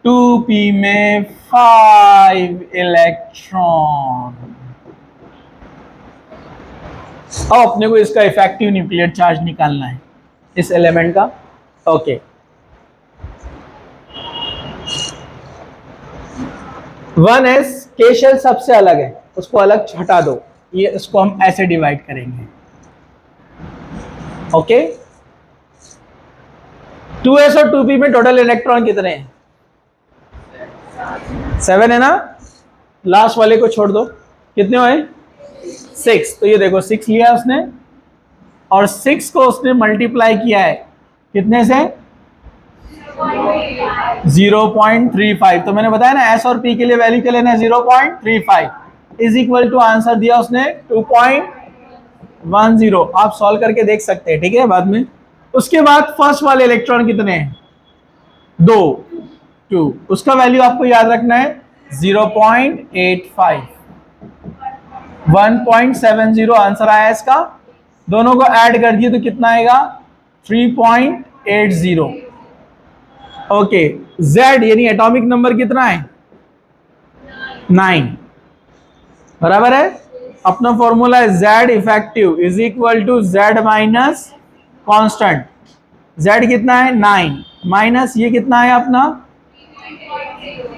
2p में 5 इलेक्ट्रॉन। अब अपने को इसका इफेक्टिव न्यूक्लियर चार्ज निकालना है इस एलिमेंट का। ओके, 1s के शेल सबसे अलग है, उसको अलग हटा दो, ये इसको हम ऐसे डिवाइड करेंगे। ओके, 2s और 2p में टोटल इलेक्ट्रॉन कितने हैं? 7 है ना, लास्ट वाले को छोड़ दो, कितने हुए? 6। तो ये देखो 6 लिया उसने और 6 को उसने मल्टीप्लाई किया है कितने से? 0.35। तो मैंने बताया ना एस और पी के लिए वैल्यू क्या लेना है? 0.35 इज इक्वल टू आंसर दिया उसने 2.10। आप सॉल्व करके देख सकते हैं, ठीक है, बाद में। उसके बाद फर्स्ट वाले इलेक्ट्रॉन कितने हैं? 2। उसका वैल्यू आपको याद रखना है 0.85। 1.70 आंसर आया इसका। दोनों को ऐड कर दिए तो कितना आएगा? 3.80। ओके, Z यानी एटॉमिक नंबर कितना है? 9। बराबर है। अपना फॉर्मूला है Z effective is equal to Z minus constant. Z कितना है? 9 माइनस ये कितना है अपना?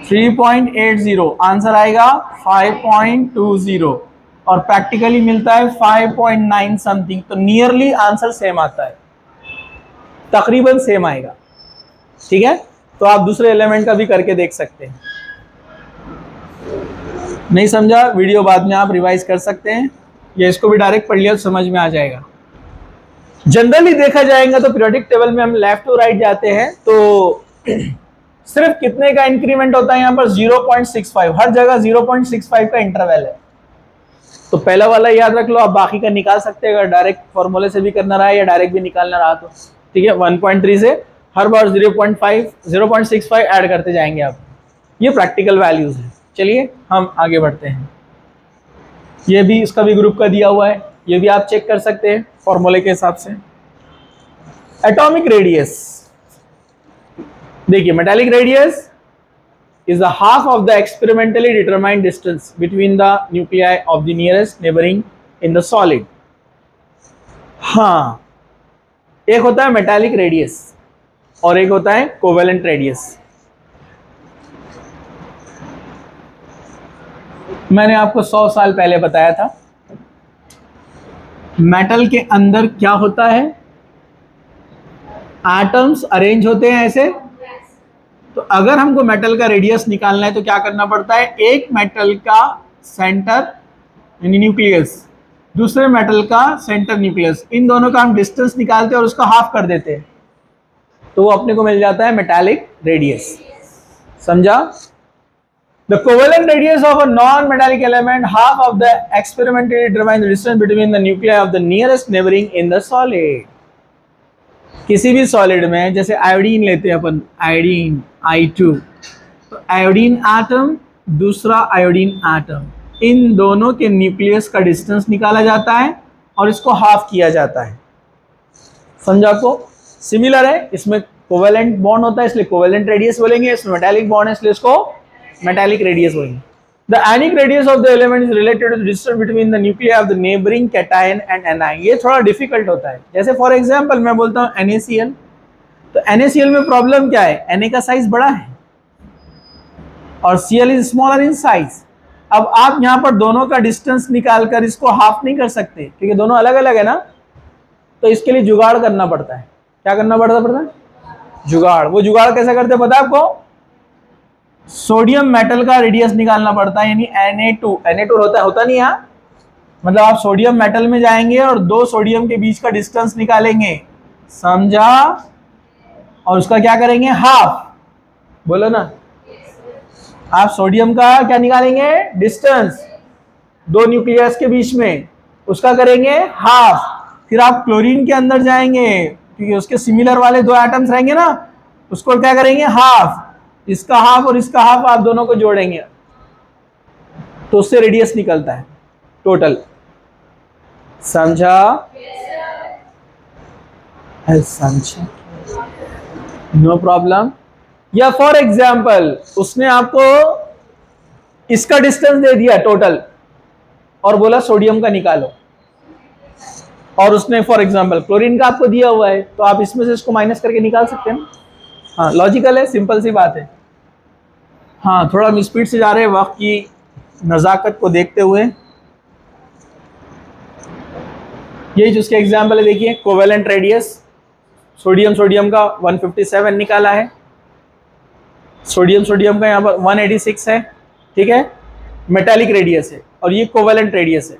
3.80। आंसर आएगा 5.20 और प्रैक्टिकली मिलता है 5.9 समथिंग। तो नियरली आंसर सेम आता है, तकरीबन सेम आएगा, ठीक है। तो आप दूसरे एलिमेंट का भी करके देख सकते हैं। नहीं समझा वीडियो बाद में आप रिवाइज कर सकते हैं, या इसको भी डायरेक्ट पढ़ लिया तो समझ में आ जाएगा। जनरली देखा जाएगा तो पीरियोडिक टेबल में हम लेफ्ट टू राइट जाते हैं तो सिर्फ कितने का इंक्रीमेंट होता है यहाँ पर? 0.65। हर जगह 0.65 का इंटरवल है। तो पहला वाला याद रख लो, आप बाकी का निकाल सकते हैं अगर डायरेक्ट फॉर्मूले से भी करना रहा या डायरेक्ट भी निकालना रहा तो, ठीक है। 1.3 से हर बार 0.65 ऐड करते जाएंगे आप। ये प्रैक्टिकल वैल्यूज है। चलिए हम आगे बढ़ते हैं। ये भी इसका भी ग्रुप का दिया हुआ है, ये भी आप चेक कर सकते हैं फॉर्मूले के हिसाब से। एटॉमिक रेडियस देखिए, metallic radius is the half of the experimentally determined distance between the nuclei of the nearest neighboring in the solid। हाँ, एक होता है मेटालिक रेडियस और एक होता है कोवेलेंट रेडियस। मैंने आपको 100 साल पहले बताया था मेटल के अंदर क्या होता है, एटम्स अरेंज होते हैं ऐसे। तो अगर हमको मेटल का रेडियस निकालना है तो क्या करना पड़ता है? एक मेटल का सेंटर यानी न्यूक्लियस, दूसरे मेटल का सेंटर न्यूक्लियस, इन दोनों का हम डिस्टेंस निकालते हैं और उसका हाफ कर देते हैं तो वो अपने को मिल जाता है मेटालिक रेडियस। समझा? The covalent radius of a non-metallic element, half of the experimentally determined distance between the nuclei of the nearest neighboring in the solid। किसी भी सॉलिड में जैसे आयोडीन लेते हैं अपन, आयोडीन I2, तो आयोडीन एटम दूसरा आयोडीन एटम, इन दोनों के न्यूक्लियस का डिस्टेंस निकाला जाता है और इसको हाफ किया जाता है। समझा को? सिमिलर है, इसमें कोवेलेंट बॉन्ड होता है इसलिए कोवेलेंट रेडियस बोलेंगे, इसमें मेटालिक बॉन्ड है इसलिए इसको मेटालिक रेडियस बोलेंगे। The anic radius of the element is related to the distance between the nuclei of the neighboring cation and anion। ये थोड़ा डिफिकल्ट होता है। जैसे फॉर एग्जांपल मैं बोलता हूँ NaCl, तो NaCl में प्रॉब्लम क्या है? Na का साइज बड़ा है और Cl is smaller in size. अब आप यहाँ पर दोनों का डिस्टेंस निकाल कर इसको हाफ नहीं कर सकते क्योंकि दोनों अलग अलग है ना, तो इसके लिए जुगाड़ करना पड़ता है। क्या करना पड़ता है? जुगाड़। वो जुगाड़ कैसे करते हैं पता है आपको? सोडियम मेटल का रेडियस निकालना पड़ता है, यानी Na2 होता नहीं है, मतलब आप सोडियम मेटल में जाएंगे और दो सोडियम के बीच का डिस्टेंस निकालेंगे, समझा? और उसका क्या करेंगे? हाफ। बोलो ना, आप सोडियम का क्या निकालेंगे? डिस्टेंस दो न्यूक्लियस के बीच में, उसका करेंगे हाफ। फिर आप क्लोरीन के अंदर जाएंगे क्योंकि उसके सिमिलर वाले दो एटम्स रहेंगे ना, उसको क्या करेंगे? हाफ। इसका हाफ और इसका हाफ आप दोनों को जोड़ेंगे तो उससे रेडियस निकलता है टोटल। समझा? समझा? No problem. या फॉर एग्जाम्पल उसने आपको इसका डिस्टेंस दे दिया टोटल और बोला सोडियम का निकालो, और उसने फॉर एग्जाम्पल क्लोरीन का आपको दिया हुआ है, तो आप इसमें से इसको माइनस करके निकाल सकते हैं। हाँ, लॉजिकल है, सिंपल सी बात है। हाँ, थोड़ा हम स्पीड से जा रहे हैं वक्त की नज़ाकत को देखते हुए। यही जो उसके एग्जाम्पल है, देखिए कोवेलेंट रेडियस, सोडियम का 157 निकाला है, सोडियम का यहाँ पर 186 है, ठीक है। मेटालिक रेडियस है और ये कोवेलेंट रेडियस है,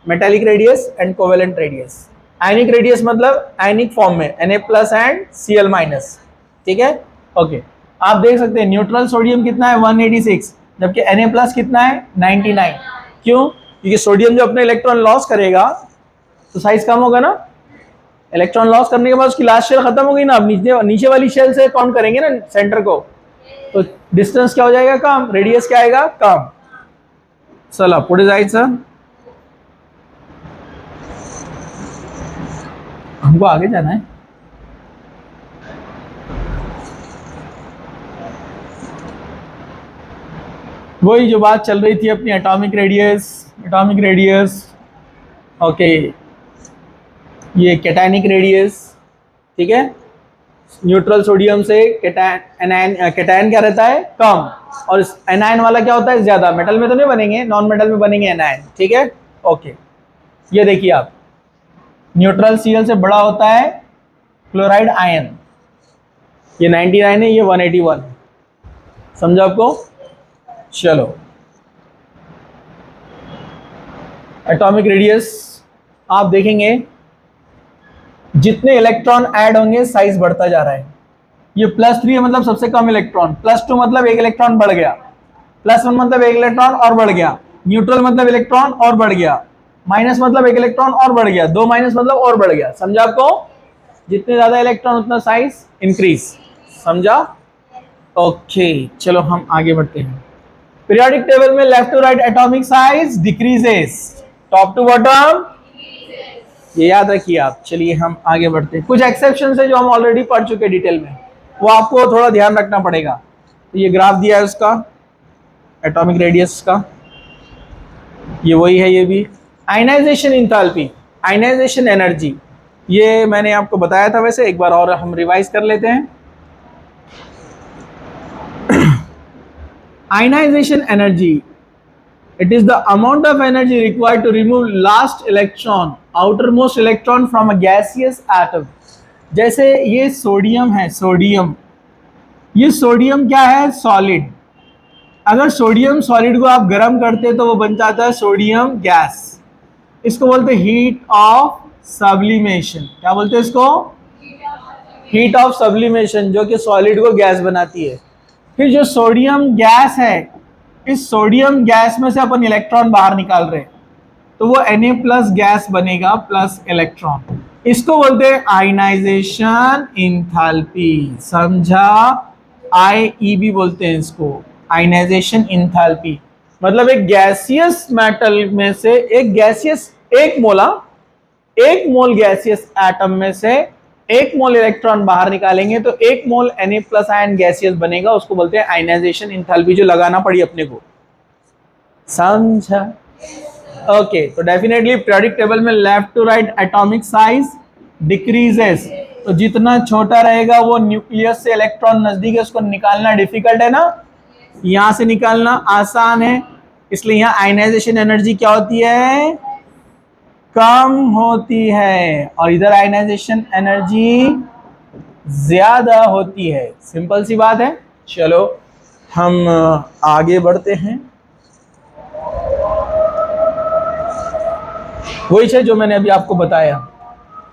metallic radius and covalent radius. Ionic radius मतलब आयनिक फॉर्म में Na+ एंड Cl-, ठीक है, ओके। आप देख सकते हैं न्यूट्रल सोडियम कितना है 186, जबकि Na+ कितना है 99। क्यों? क्योंकि सोडियम जो अपने इलेक्ट्रॉन लॉस करेगा तो साइज कम होगा ना, इलेक्ट्रॉन लॉस करने के बाद उसकी लास्ट शेल खत्म हो गई ना, अब नीचे वाली शेल से काउंट करेंगे ना सेंटर को, तो डिस्टेंस क्या हो जाएगा कम, रेडियस क्या आएगा कम। चला पुढे जायचं, हमको आगे जाना है। वही जो बात चल रही थी अपनी एटॉमिक रेडियस, ओके, ये कैटायनिक रेडियस, ठीक है। न्यूट्रल सोडियम से कैटायन क्या रहता है कम, और एनायन वाला क्या होता है ज्यादा। मेटल में तो नहीं बनेंगे, नॉन मेटल में बनेंगे एनायन, ठीक है, ओके। ये देखिए आप, न्यूट्रल Cl से बड़ा होता है क्लोराइड आयन, ये 99 है, ये 181, समझा आपको। चलो एटॉमिक रेडियस आप देखेंगे जितने इलेक्ट्रॉन ऐड होंगे साइज बढ़ता जा रहा है। ये +3 है मतलब सबसे कम इलेक्ट्रॉन, +2 मतलब एक इलेक्ट्रॉन बढ़ गया, +1 मतलब एक इलेक्ट्रॉन और बढ़ गया, न्यूट्रल मतलब इलेक्ट्रॉन और बढ़ गया, माइनस मतलब एक इलेक्ट्रॉन और बढ़ गया, 2 माइनस मतलब और बढ़ गया, समझा आपको। जितने ज्यादा इलेक्ट्रॉन उतना साइज इंक्रीज, समझा, ओके। चलो हम आगे बढ़ते हैं। पीरियोडिक टेबल में left to right atomic size decreases, top to bottom, ये याद रखिए आप। चलिए हम आगे बढ़ते हैं। कुछ एक्सेप्शन है जो हम ऑलरेडी पढ़ चुके हैं डिटेल में, वो आपको थोड़ा ध्यान रखना पड़ेगा। तो ये ग्राफ दिया है उसका एटॉमिक रेडियस का, ये वही है, ये भी। आयनाइजेशन इंथैल्पी, आयनाइजेशन एनर्जी, ये मैंने आपको बताया था, वैसे एक बार और हम रिवाइज कर लेते हैं। Ionization energy, it is the amount of energy required to remove last electron, outermost electron from a gaseous atom। जैसे ये सोडियम है, सोडियम, ये सोडियम क्या है सॉलिड। अगर सोडियम सॉलिड को आप गर्म करते तो वो बन जाता है सोडियम गैस, इसको बोलते हैं हीट ऑफ सब्लिमेशन। क्या बोलते हैं इसको, हीट ऑफ सब्लिमेशन, जो कि सॉलिड को गैस बनाती है। फिर जो सोडियम गैस है, इस सोडियम गैस में से अपन इलेक्ट्रॉन बाहर निकाल रहे हैं तो वो Na+ गैस बनेगा प्लस इलेक्ट्रॉन, इसको बोलते हैं आयनाइजेशन इंथैल्पी, समझा। IEB बोलते हैं इसको, आयनाइजेशन इंथैल्पी। मतलब एक गैसियस मेटल में से एक मोल गैसियस एटम में से 1 मोल इलेक्ट्रॉन बाहर निकालेंगे तो 1 मोल Na+ आयन गैसियस बनेगा, उसको बोलते हैं आयनाइजेशन इंथैल्पी, जो लगाना पड़ी अपने को, समझा, ओके। तो डेफिनेटली पीरियोडिक टेबल में left to right atomic size decreases, तो जितना छोटा रहेगा वो न्यूक्लियस से इलेक्ट्रॉन नजदीक है, उसको निकालना डिफिकल्ट है ना, यहां से निकालना आसान है, इसलिए यहां आयनाइजेशन एनर्जी क्या होती है कम होती है, और इधर आयनाइजेशन एनर्जी ज्यादा होती है, सिंपल सी बात है। चलो हम आगे बढ़ते हैं। वही है जो मैंने अभी आपको बताया,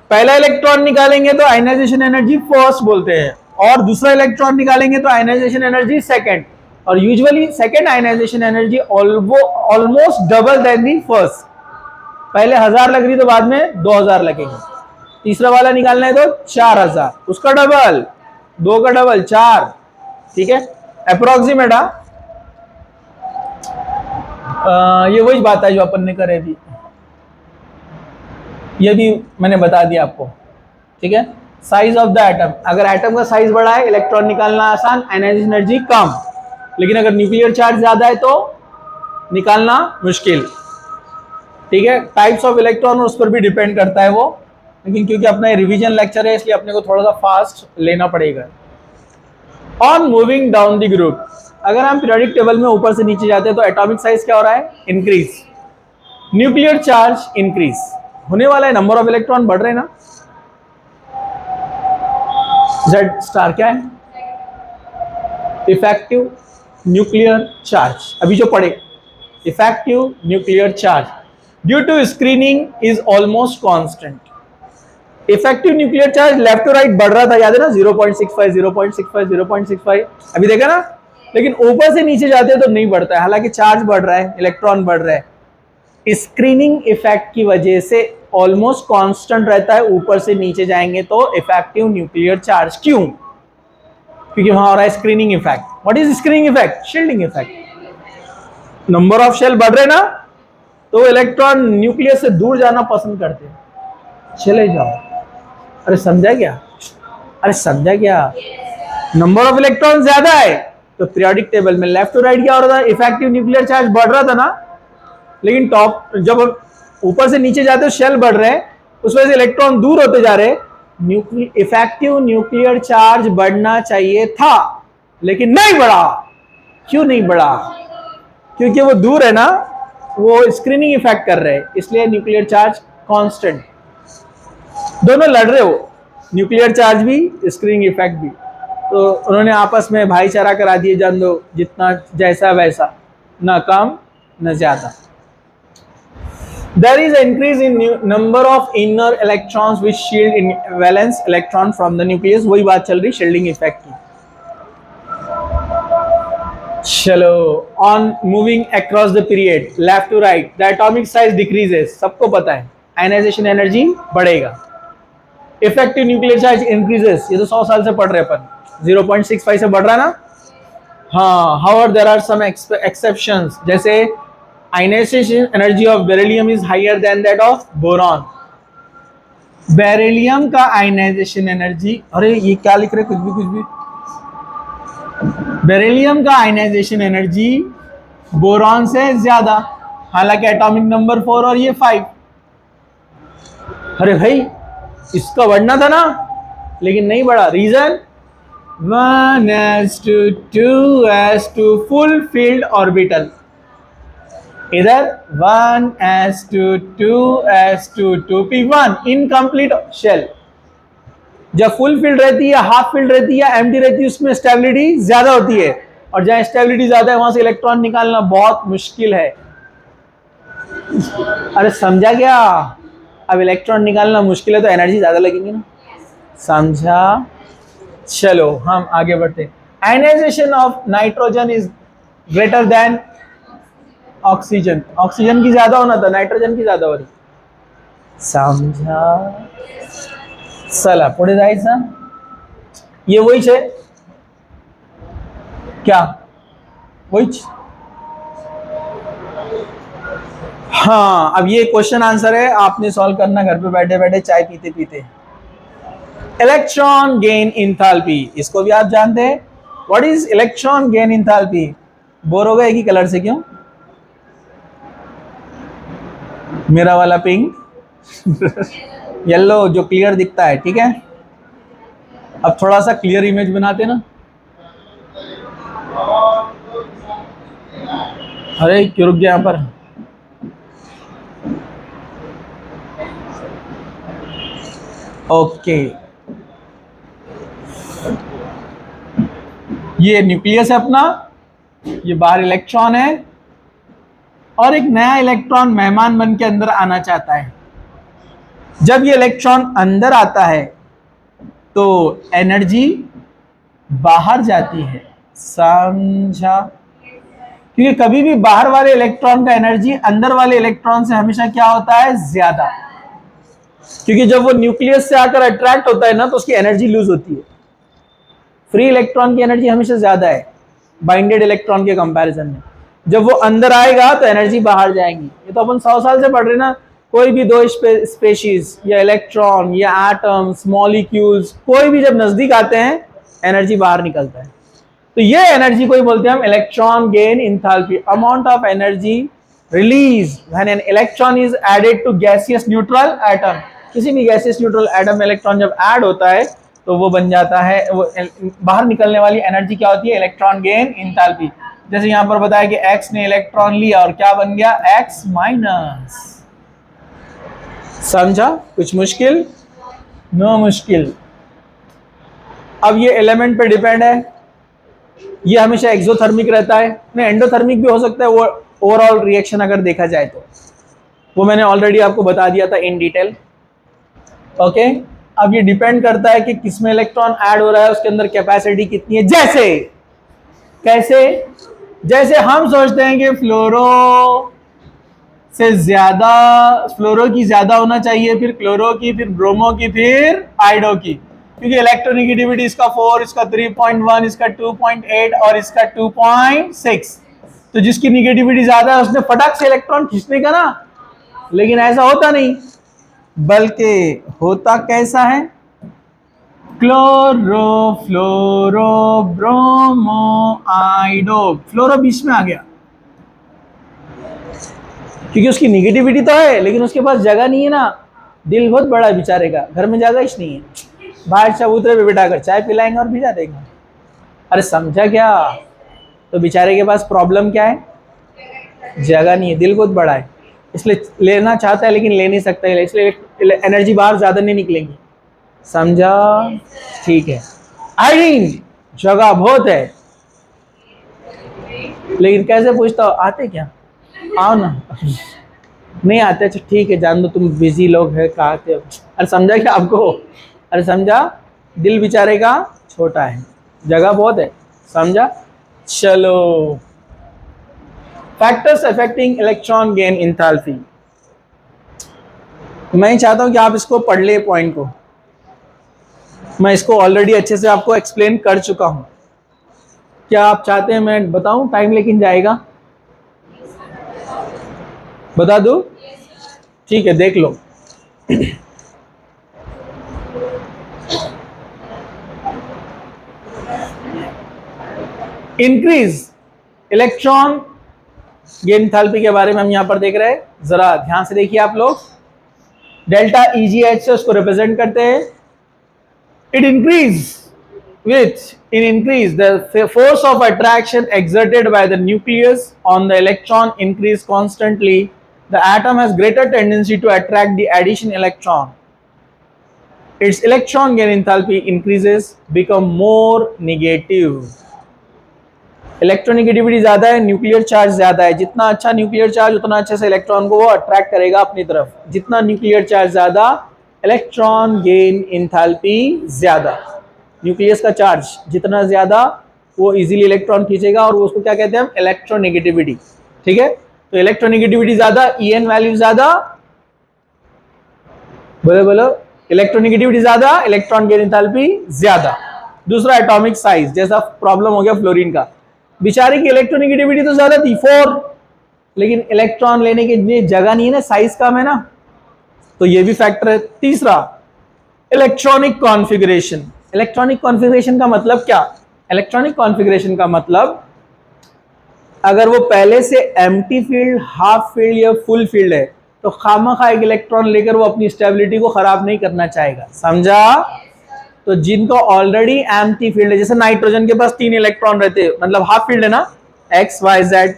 पहला इलेक्ट्रॉन निकालेंगे तो आयनाइजेशन एनर्जी फर्स्ट बोलते हैं, और दूसरा इलेक्ट्रॉन निकालेंगे तो आयनाइजेशन एनर्जी सेकंड, और usually second ionization energy almost double than the first. पहले 1000 लग रही तो बाद में 2000 लगेगी, तीसरा वाला निकालना है तो 4000, उसका डबल, 2 का डबल 4, ठीक है, अप्रोक्सीमेट। ये वही बात है जो अपन ने करे अभी, ये भी मैंने बता दिया आपको, ठीक है। साइज ऑफ द एटम, अगर एटम का साइज बड़ा है इलेक्ट्रॉन निकालना आसान, आयनाइजेशन एनर्जी कम, लेकिन अगर न्यूक्लियर चार्ज ज्यादा है तो निकालना मुश्किल, ठीक है। टाइप्स ऑफ इलेक्ट्रॉन उस पर भी डिपेंड करता है वो, लेकिन क्योंकि अपना रिवीजन लेक्चर है इसलिए अपने को थोड़ा सा फास्ट लेना पड़ेगा। On moving down the group, अगर हम पीरियोडिक टेबल में ऊपर से नीचे जाते हैं तो एटॉमिक साइज क्या हो रहा है इंक्रीज, न्यूक्लियर चार्ज इंक्रीज होने वाला है, नंबर ऑफ इलेक्ट्रॉन बढ़ रहे हैं ना, Z स्टार क्या है? Effective nuclear charge. अभी जो पढ़े, effective nuclear charge due to screening is almost constant. Effective nuclear charge left to right बढ़ रहा था, याद है ना, 0.65 0.65 0.65, अभी देखा ना, लेकिन ऊपर से नीचे जाते हैं तो नहीं बढ़ता है, हालांकि चार्ज बढ़ रहा है, इलेक्ट्रॉन बढ़ रहा है। स्क्रीनिंग इफेक्ट की वजह से ऑलमोस्ट कांस्टेंट रहता है, ऊपर से नीचे जाएंगे तो इफेक्टिव न्यूक्लियर चार्ज। क्यों? क्योंकि वहां हो रहा है screening effect. What is screening effect? Shielding effect. Number of shell बढ़ रहे ना, तो इलेक्ट्रॉन न्यूक्लियस से दूर जाना पसंद करते हैं, चले जाओ। अरे समझा क्या? अरे समझा क्या? नंबर ऑफ इलेक्ट्रॉन ज्यादा है तो पीरियोडिक टेबल में लेफ्ट टू राइट क्या हो रहा था? इफेक्टिव न्यूक्लियर चार्ज बढ़ रहा था ना, लेकिन टॉप जब ऊपर से नीचे जाते हो शेल बढ़ रहे हैं, उस वजह से इलेक्ट्रॉन दूर होते जा रहे हैं। इफेक्टिव न्यूक्लियर चार्ज बढ़ना चाहिए था लेकिन नहीं बढ़ा। क्यों नहीं बढ़ा? क्योंकि वो दूर है ना, वो स्क्रीनिंग इफेक्ट कर रहे हैं, इसलिए न्यूक्लियर चार्ज कांस्टेंट। दोनों लड़ रहे हो, न्यूक्लियर चार्ज भी स्क्रीनिंग इफेक्ट भी, तो उन्होंने आपस में भाईचारा करा दिए, जान दो जितना जैसा वैसा, ना कम न ज्यादा। There is an increase in number of inner electrons which shield in valence electron from the nucleus। वही बात चल रही शील्डिंग इफेक्ट की। चलो, on moving across the period left to right the atomic size decreases। सबको पता है आयनाइजेशन एनर्जी बढ़ेगा, इफेक्टिव न्यूक्लियर चार्ज इंक्रीजेस। ये तो 100 साल से पढ़ रहे अपन, 0.65 से बढ़ रहा ना। हाँ, however there are some exceptions, जैसे ionization energy of beryllium is higher than that of boron। Beryllium का आयनाइजेशन एनर्जी, अरे ये क्या लिख रहे, कुछ भी। बेरिलियम का आयनाइजेशन एनर्जी बोरॉन से ज्यादा, हालांकि एटॉमिक नंबर 4 और ये 5। अरे भाई इसका बढ़ना था ना, लेकिन नहीं बढ़ा। Reason 1s2 full filled orbital, इधर 1s2 इनकम्प्लीट शेल। जब फुल फील्ड रहती है, हाफ फील्ड रहती है, एम्प्टी रहती है, उसमें स्टेबिलिटी ज्यादा होती है, और जहां स्टेबिलिटी ज्यादा है वहां से इलेक्ट्रॉन निकालना बहुत मुश्किल है। अरे समझा क्या? अब इलेक्ट्रॉन निकालना मुश्किल है तो एनर्जी ज्यादा लगेगी ना, समझा? चलो हम आगे बढ़ते। Ionization of nitrogen is greater than oxygen. Oxygen की ज्यादा होना था, नाइट्रोजन की ज्यादा हो रही, समझा? चला पुढे जायचं। ये वही है क्या? वही। हाँ, अब ये क्वेश्चन आंसर है, आपने सॉल्व करना घर पे बैठे बैठे चाय पीते पीते। इलेक्ट्रॉन गेन इंथैल्पी, इसको भी आप जानते हैं। What is electron gain enthalpy? Bore हो गए एक ही कलर से क्यों? मेरा वाला पिंक येलो जो क्लियर दिखता है, ठीक है। अब थोड़ा सा क्लियर इमेज बनाते ना। अरे क्यों रुक गया यहाँ पर? ओके, ये न्यूक्लियस है अपना, ये बाहर इलेक्ट्रॉन है, और एक नया इलेक्ट्रॉन मेहमान बन के अंदर आना चाहता है। जब ये इलेक्ट्रॉन अंदर आता है तो एनर्जी बाहर जाती है, समझा? क्योंकि कभी भी बाहर वाले इलेक्ट्रॉन का एनर्जी अंदर वाले इलेक्ट्रॉन से हमेशा क्या होता है? ज्यादा। क्योंकि जब वो न्यूक्लियस से आकर अट्रैक्ट होता है ना, तो उसकी एनर्जी लूज होती है। फ्री इलेक्ट्रॉन की एनर्जी हमेशा ज्यादा है बाइंडेड इलेक्ट्रॉन के कंपैरिजन में। जब वो अंदर आएगा तो एनर्जी बाहर जाएगी। ये तो अपन 100 साल से पढ़ रहे ना। कोई भी दो स्पेशीज या इलेक्ट्रॉन या एटम्स, मॉलिक्यूल्स, कोई भी जब नजदीक आते हैं एनर्जी बाहर निकलता है। तो ये एनर्जी को ही बोलते हैं हम electron gain enthalpy, amount of energy release when an electron is added to gaseous neutral atom. किसी भी गैसियस न्यूट्रल एटम में इलेक्ट्रॉन जब ऐड होता है तो वो बन जाता है, वो बाहर निकलने वाली एनर्जी क्या होती है? Electron gain enthalpy. जैसे यहां पर बताया कि x ने इलेक्ट्रॉन लिया और क्या बन गया? x minus. समझा? कुछ मुश्किल? नो मुश्किल। अब ये एलिमेंट पे डिपेंड है, ये हमेशा एक्सोथर्मिक रहता है, नहीं एंडोथर्मिक भी हो सकता है वो ओवरऑल रिएक्शन अगर देखा जाए तो, वो मैंने ऑलरेडी आपको बता दिया था इन डिटेल। ओके, अब ये डिपेंड करता है कि किसमें इलेक्ट्रॉन ऐड हो रहा है, उसके अंदर कैपेसिटी कितनी है। जैसे कैसे, जैसे हम सोचते हैं कि फ्लोरो से ज्यादा, फ्लोरो की ज्यादा होना चाहिए, फिर क्लोरो की, फिर ब्रोमो की, फिर आइडो की, क्योंकि इलेक्ट्रोनिगेटिविटी इसका 4, इसका 3.1, इसका 2.8 और इसका 2.6, तो जिसकी निगेटिविटी ज्यादा है उसने फटाक से इलेक्ट्रॉन खींचने का ना, लेकिन ऐसा होता नहीं, बल्कि होता कैसा है, क्लोरो फ्लोरो ब्रोमो आइडो, फ्लोरो बीच में आ गया क्योंकि उसकी निगेटिविटी तो है लेकिन उसके पास जगह नहीं है ना, दिल बहुत बड़ा है बेचारे का, घर में जगह ही नहीं है, बाहर चबूतरे पे बिठा कर चाय पिलाएंगे और भिजा देंगे। अरे समझा क्या, तो बेचारे के पास प्रॉब्लम क्या है, जगह नहीं है, दिल बहुत बड़ा है, इसलिए लेना चाहता है लेकिन ले नहीं सकता है, इसलिए एनर्जी बाहर ज्यादा नहीं निकलेंगी, समझा? ठीक है। आयरन जगह बहुत है, लेकिन कैसे पूछता हो, आते क्या, आओ ना, नहीं आते, अच्छा ठीक है जान दो, तुम बिजी लोग है, कहा आते हो, अरे समझा क्या आपको, अरे समझा, दिल बेचारे का छोटा है, जगह बहुत है, समझा? चलो, factors affecting electron gain enthalpy, मैं चाहता हूं कि आप इसको पढ़ ले पॉइंट को, मैं इसको ऑलरेडी अच्छे से आपको एक्सप्लेन कर चुका हूं, क्या आप चाहते हैं मैं बताऊं, टाइम लेकिन जाएगा, बता दूं? ठीक है, देख लो। इंक्रीज इलेक्ट्रॉन गेन एंथैल्पी के बारे में हम यहां पर देख रहे हैं, जरा ध्यान से देखिए आप लोग, डेल्टा EGH से उसको रिप्रेजेंट करते हैं, it increase with in increase the force of attraction exerted by the nucleus on the electron increase constantly, the atom has greater tendency to attract the additional electron, its electron gain enthalpy increases, become more negative, electronegativity ज्यादा है, न्यूक्लियर चार्ज ज्यादा है, जितना अच्छा न्यूक्लियर चार्ज उतना अच्छे से इलेक्ट्रॉन को वो अट्रैक्ट करेगा अपनी तरफ, जितना न्यूक्लियर चार्ज ज्यादा इलेक्ट्रॉन गेन एंथैल्पी ज्यादा, न्यूक्लियस का चार्ज जितना ज्यादा वो इजीली इलेक्ट्रॉन खींचेगा, और उसको क्या कहते हैं हम, इलेक्ट्रोनेगेटिविटी, ठीक है? तो इलेक्ट्रोनेगेटिविटी ज्यादा, EN वैल्यू ज्यादा, बोलो बोलो, इलेक्ट्रोनेगेटिविटी ज्यादा, इलेक्ट्रॉन गेन एंथैल्पी ज्यादा। दूसरा एटॉमिक साइज, जैसा प्रॉब्लम हो गया फ्लोरीन का, बेचारे की इलेक्ट्रोनेगेटिविटी तो ज्यादा थी 4, लेकिन इलेक्ट्रॉन लेने के लिए जगह नहीं है ना, साइज कम है ना, तो ये भी फैक्टर है। तीसरा इलेक्ट्रॉनिक कॉन्फ़िगरेशन, इलेक्ट्रॉनिक कॉन्फ़िगरेशन का मतलब क्या, इलेक्ट्रॉनिक कॉन्फ़िगरेशन का मतलब अगर वो पहले से एम्प्टी फील्ड, हाफ फील्ड या फुल फील्ड है तो खामखा एक इलेक्ट्रॉन लेकर वो अपनी स्टेबिलिटी को खराब नहीं करना चाहेगा, समझा? तो जिनको ऑलरेडी एम्प्टी फील्ड है, जैसे नाइट्रोजन के पास 3 इलेक्ट्रॉन रहते हैं, मतलब हाफ फील्ड है ना, X Y Z,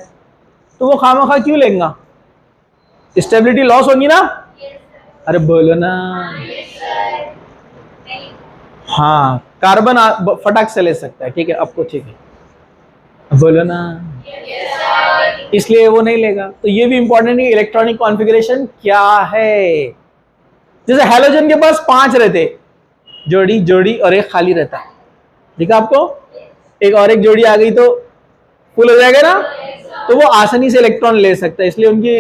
तो वो खामखा क्यों लेगा, स्टेबिलिटी लॉस होगी ना, अरे बोलो ना, हाँ कार्बन फटाक से ले सकता है, ठीक है आपको, ठीक है बोलो ना, इसलिए वो नहीं लेगा। तो ये भी इंपॉर्टेंट है, इलेक्ट्रॉनिक कॉन्फ़िगरेशन क्या है, जैसे हैलोजन के पास 5 रहते, जोड़ी जोड़ी और एक खाली रहता है, ठीक है आपको, एक और एक जोड़ी आ गई तो फुल हो जाएगा ना, तो वो आसानी से इलेक्ट्रॉन ले सकता है, इसलिए उनकी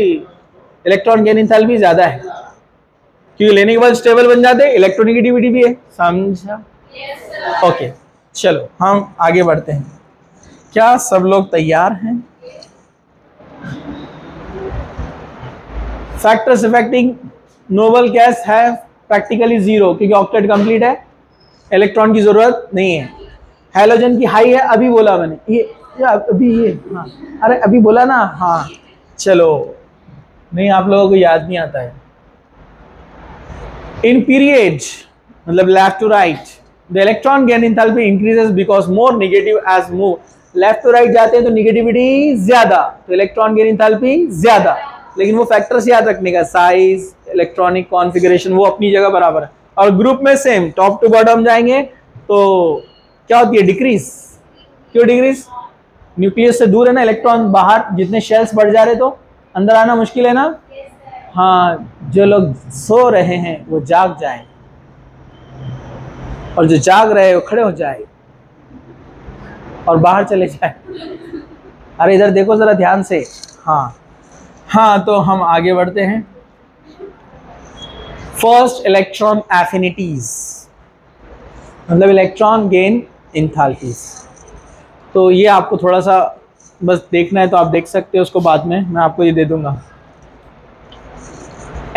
इलेक्ट्रॉन गेन एंथैल्पी ज्यादा है, क्योंकि लेने के बाद स्टेबल बन जाते, इलेक्ट्रोनेगेटिविटी भी है, समझा? ओके, चलो हम आगे बढ़ते हैं, क्या सब लोग तैयार हैं? फैक्टर्स अफेक्टिंग नोबल गैस है प्रैक्टिकली 0, क्योंकि ऑक्टेट कंप्लीट है, इलेक्ट्रॉन की जरूरत नहीं है। हैलोजन की हाई है, अभी बोला मैंने, ये अभी ये, हाँ अरे अभी बोला ना, हाँ चलो, नहीं आप लोगों को याद नहीं आता है। इन पीरियड मतलब left to right, the electron gain enthalpy increases because more negative as move, left to right जाते हैं तो निगेटिविटी ज्यादा, तो इलेक्ट्रॉन गेन एंथैल्पी ज्यादा, लेकिन वो फैक्टर्स याद रखने का, साइज, इलेक्ट्रॉनिक कॉन्फ़िगरेशन, वो अपनी जगह बराबर है, और ग्रुप में सेम, टॉप टू बॉटम जाएंगे तो क्या होती है? डिक्रीज। क्यों डिक्रीज? न्यूक्लियस से दूर है ना, इलेक्ट्रॉन बाहर, जितने शेल्स बढ़ जा रहे तो अंदर आना मुश्किल है ना। हाँ, जो लोग सो रहे हैं वो जाग जाएं, और जो जाग रहे हैं वो खड़े हो जाए और बाहर चले जाए। अरे इधर देखो जरा ध्यान से। हाँ हाँ, तो हम आगे बढ़ते हैं। फर्स्ट, इलेक्ट्रॉन एफिनिटीज, मतलब इलेक्ट्रॉन गेन इंथैल्पीज। तो ये आपको थोड़ा सा बस देखना है तो आप देख सकते हो, उसको बाद में मैं आपको ये दे दूंगा।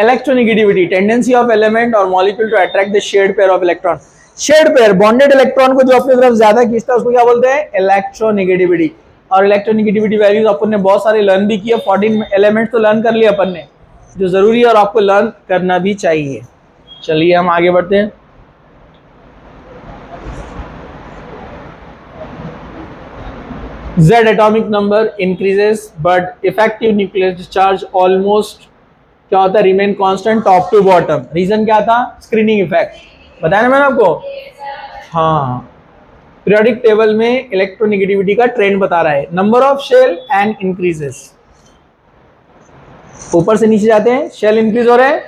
इलेक्ट्रोनेगेटिविटी, टेंडेंसी ऑफ एलिमेंट और molecule to attract the shared pair of electron. Shared pair, bonded electron को जो अपनी तरफ ज्यादा खींचता है उसको क्या बोलते हैं? इलेक्ट्रोनेगेटिविटी। और इलेक्ट्रोनेगेटिविटी वैल्यूज अपन ने बहुत सारे लर्न भी किए, 14 एलिमेंट्स तो लर्न कर लिए अपन ने, जो जरूरी है और आपको लर्न करना भी चाहिए। चलिए हम आगे बढ़ते हैं। Z atomic number increases but effective nuclear discharge almost क्या होता है? Remain constant top to bottom. Reason क्या था? स्क्रीनिंग इफेक्ट, बताया ना मैंने आपको। हाँ, पीरियोडिक टेबल में इलेक्ट्रोनेगेटिविटी का ट्रेंड बता रहा है। Number of shell and increases, ऊपर से नीचे जाते हैं, शेल इंक्रीज हो रहे हैं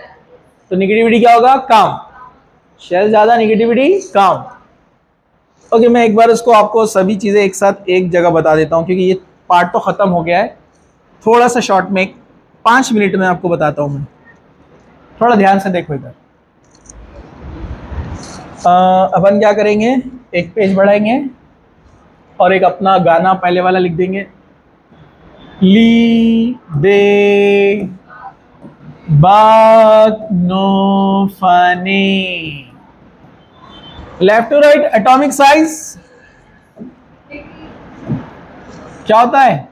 तो नेगेटिविटी क्या होगा? कम। शेल ज्यादा, नेगेटिविटी कम। ओके, मैं एक बार इसको आपको सभी चीजें एक साथ एक जगह बता देता हूँ, क्योंकि ये पार्ट तो खत्म हो गया है। थोड़ा सा शॉर्ट में 5 मिनट में आपको बताता हूँ मैं। थोड़ा ध्यान से देखो इधर। अपन क्या करेंगे, एक पेज बढ़ाएंगे और एक अपना गाना पहले वाला लिख देंगे। ली बे बात no funny. Left to right atomic size क्या होता है?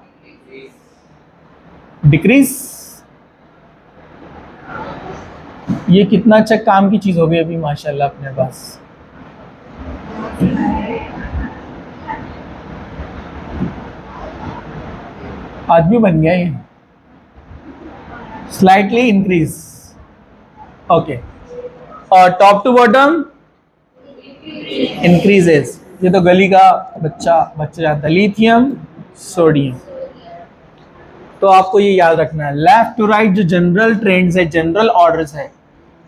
डिक्रीज। ये कितना अच्छा काम की चीज हो गई अभी माशाल्लाह अपने पास। आदमी बन गया ये। Slightly increase, okay. और टॉप टू बॉटम इंक्रीजेस। ये तो गली का बच्चा जानता है। Lithium sodium. तो आपको ये याद रखना है, लेफ्ट टू राइट जो जनरल ट्रेंड्स है, जनरल ऑर्डर्स है।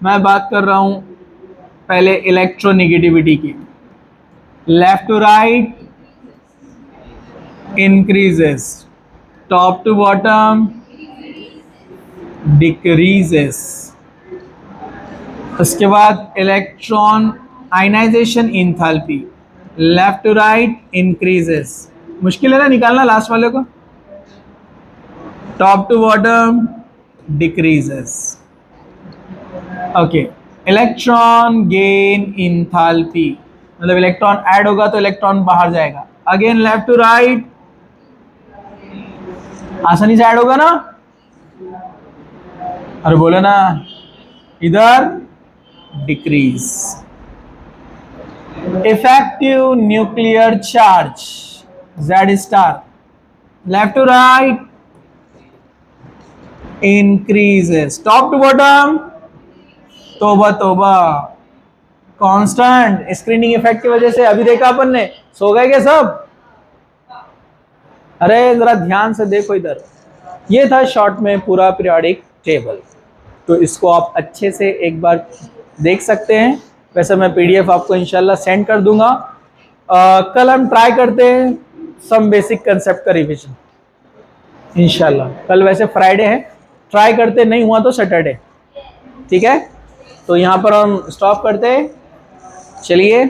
मैं बात कर रहा हूं पहले इलेक्ट्रोनेगेटिविटी की। Left to right increases, top to bottom decreases. उसके बाद electron ionization enthalpy, left to right increases. मुश्किल है ना निकालना लास्ट वाले को? Top to bottom decreases, okay. Electron gain enthalpy, मतलब इलेक्ट्रॉन ऐड होगा तो इलेक्ट्रॉन बाहर जाएगा। अगेन लेफ्ट टू राइट, आसानी से ऐड होगा ना? अरे बोलो ना, इधर decrease. Effective nuclear charge Z star, left to right increases, top to bottom तोबा तोबा कांस्टेंट। स्क्रीनिंग इफेक्ट की वजह से अभी देखा अपन ने, सो गए क्या सब? अरे जरा ध्यान से देखो इधर। ये था शॉर्ट में पूरा पीरियोडिक टेबल। तो इसको आप अच्छे से एक बार देख सकते हैं। वैसे मैं PDF आपको इंशाल्लाह सेंड कर दूंगा। कल हम ट्राई करते हैं सम बेसिक कंसेप्ट का रिवीजन इंशाल्लाह। कल वैसे फ्राइडे है, ट्राई करते, नहीं हुआ तो सैटरडे, ठीक है? तो यहाँ पर हम स्टॉप करते हैं। चलिए